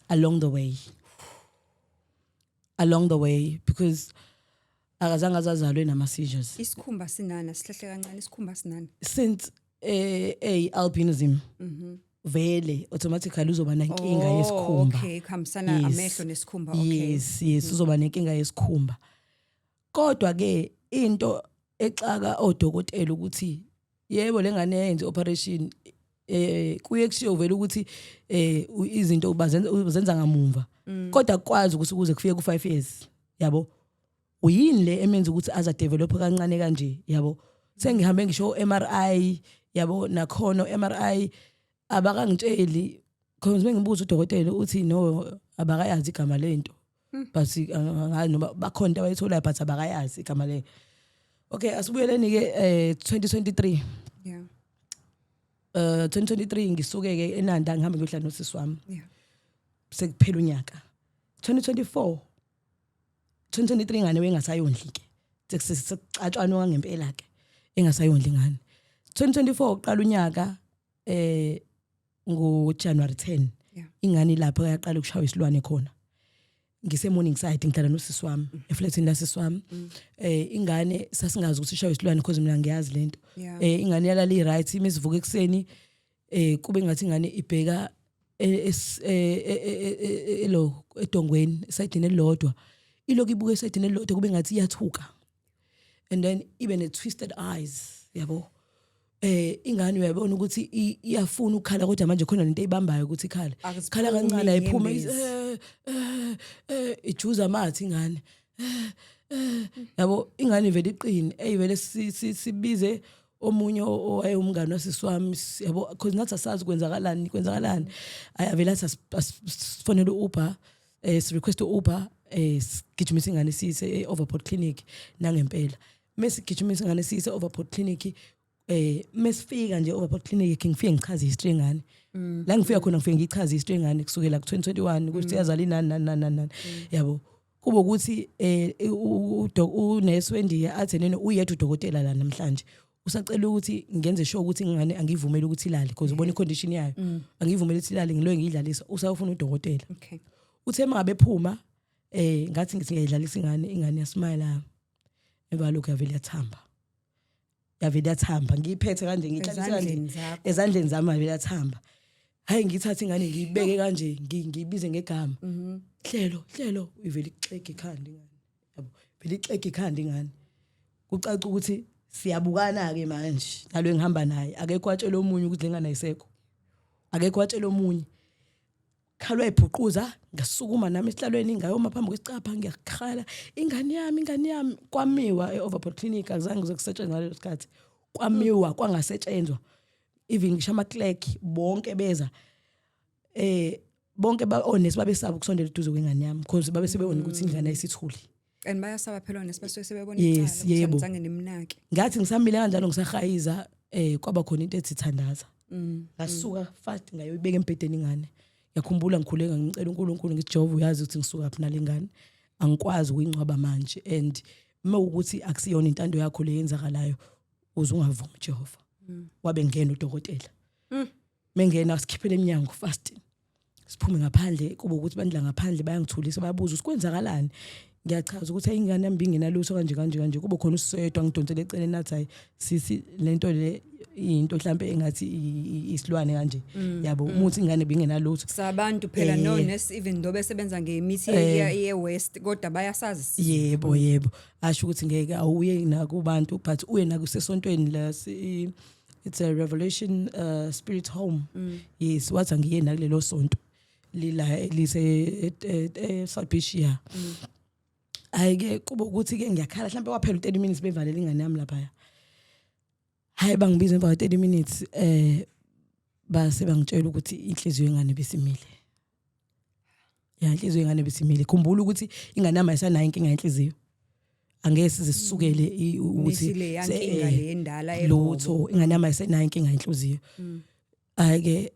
along the way because akazange azazalwe nama seizures. Isikhumba sinana sihlahle kancane isikhumba sinana since albinism vele automatically uzoba nenkinga yesikhumba. Okay khambisana amehlo nesikhumba okay. Yes uzoba nenkinga yesikhumba. Kodwa ke into exaka odokotela ukuthi yebo lengane yenze operation kuye kushiyo vele ukuthi izinto uzenza ngamumva kodwa kwazi ukuthi kuze kufike ku5 years yabo uyini le emenza ukuthi aza develop kancane kanje yabo sengihambe ngisho MRI yabo nakhona MRI abakangitsheli because bengibuza udokotela uthi no abakayazi igama lento but ngazi noma bakhona into abayithola but abakayazi igama le. Okay asibuyeleni ke 2023 yeah 2023 ngisuke ke eNanda ngihambe ngiyohlala nosisi wami sekuphela unyaka 2023 ingane wengasayondli ke sekusicatshwana ngempela ke engasayondli ingane 2024 uqala unyaka ngoJanuary 10 ingane lapho yaqala ukushaya isilwane khona ngise morning side ngihlala nosisi wami eflatini lasisi wami ingane sasingazi ukuthi ishaya isilwane because mina ngiyazi lento ingane yalali right imizivuka ekseni kube ngathi ingane ibheka lo edongweni esayidini elodwa iloku ibuka esayidini elodwa kube ngathi iyathuka and then even a twisted eyes yabo ingane uyabona ukuthi iyafuna ukukhala kodwa manje khona lento eyibambayo ukuthi ikhala kancane ayiphuma ijuza amathi ingane yabo ingane vele iqini eyivele sibize omunye owayengumngane wasisi wami yabo because nathi asazi kwenzakalani avela asifonela uUber si request uUber sigijimisa ingane siyise Overport Clinic nangempela mesigijimisa ingane siyise Overport Clinic mesifika nje Overport Clinic ngifike ngichaza history ngane la ngifika khona ngifike ngichaza history ngane kusukela ku 2021 ukuthi yazala inani yabo kuba ukuthi unesi wendiya athi nene uyedwa udokotela la namhlanje usacela ukuthi ngenze sure ukuthi ingane angivumeli ukuthi ilale because ubona icondition yayo angivumeli ukuthi ilale ngiloye ngiyidlalisa usayofuna udokotela okay uthe mangabe phuma ngathi ngiyidlalisa ingane yaSmile eba lokho yavela yathamba ngiyiphethe kanje ngiyihlalisa kanje ezandleni zami yavela yathamba hayi ngithatha ingane ngiyibeke kanje ngiyibize ngegama hlelo ivela ixege ikhanda ingane yabo vela ixege ikhanda ingane kucaca ukuthi siyabukana ke manje nalo engihamba naye akekho watshela omunye ukuthi lengane ayisekho akekho watshela omunye khalwa ibhuquza ngasukuma nami esihlalweni ingayoma phambi kwesicapha ngiyakhala ingane yami kwamiwa eOverport Clinic azange zokusetshenzwa ngalo sikhathi kwamiwa kwangasetshenzwa even ngisho ama-clerk bonke beza bonke onesi babesaba ukusondela eduze kwengane yami because babe sebebona ukuthi ingane ayisithuli and bayasaba phela honest basuke sebebona yes, icala ngizange nimnake ngathi ngisamile kanjalo ngisahayiza kwaba khona into ethi thandaza ngasuka fast ngayoyibeka embedeni ingane yakhumbula ngikhuleka ngicela uNkulunkulu ngithi Jehova uyazi ukuthi ngisuka phi nalengane angikwazi ukuyingcwaba manje and mawukuthi akusiyona intando yakho le yenzakalayo uzungavumi Jehova wabe ngena udokotela mengena sikhiphele eminyango fasting siphume ngaphandle kuba ukuthi bandla ngaphandle bayangithulisa bayabuza usikwenzakalani ngiyachaza ukuthi ingane yami bingenalutho kanje kuba khona usisedwa ngidonsela eceleni nathi hayi sisi lento le into mhlambe engathi isilwane kanje yabo umuthi ingane bingenalutho sabantu phela no nurse even though besebenza ngemithi ye West kodwa bayasazi yebo asho ukuthi ngeke awuye nakubantu but uye nakusesontweni la it's a Revelation Spirit Home yes wathi ngiye nakulelo sonto lila lise South Beach ya ayike kuba ukuthi ke ngiyakhala mhlawumbe kwaphela 30 minutes bevalela ingane yami lapha hayi bangibiza emva 30 minutes base bangitshela ukuthi inhliziyo yengane besimile inhliziyo yengane besimile khumbula ukuthi ingane yami ayisanayo inkinga yenhliziyo angeke sizisukele ukuthi inkinga le endala lutho ingane yami ayisanayo inkinga yenhliziyo ayike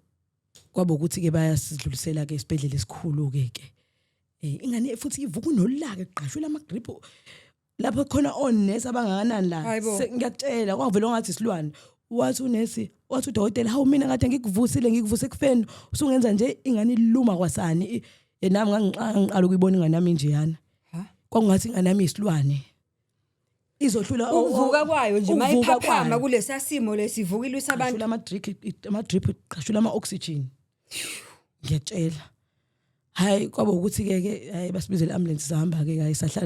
kwaba ukuthi ke bayasidlulisela ke esibhedlela esikhulu ke ingane futhi ivuka unolaka eqashula ama-grip lapho khona onesi abangakanani la ngiyakutshela kwangivela ngathi isilwane wathi unesi wathi udokotela hawu mina kade ngikuvuse kufeni usungenza nje ingane iluma kwasani nami ngiqala ukuyibona ingane yami njeyana kwakungathi ingane yami isilwane izohlula ukuvuka kwayo nje mayiphaphama kulesa simo lesivukile isabantu ama-drip qashula ama-oxygen ngiyatshela hayi kwaba ukuthi ke hayi basibizele ambulance sahamba ke hayi sahlala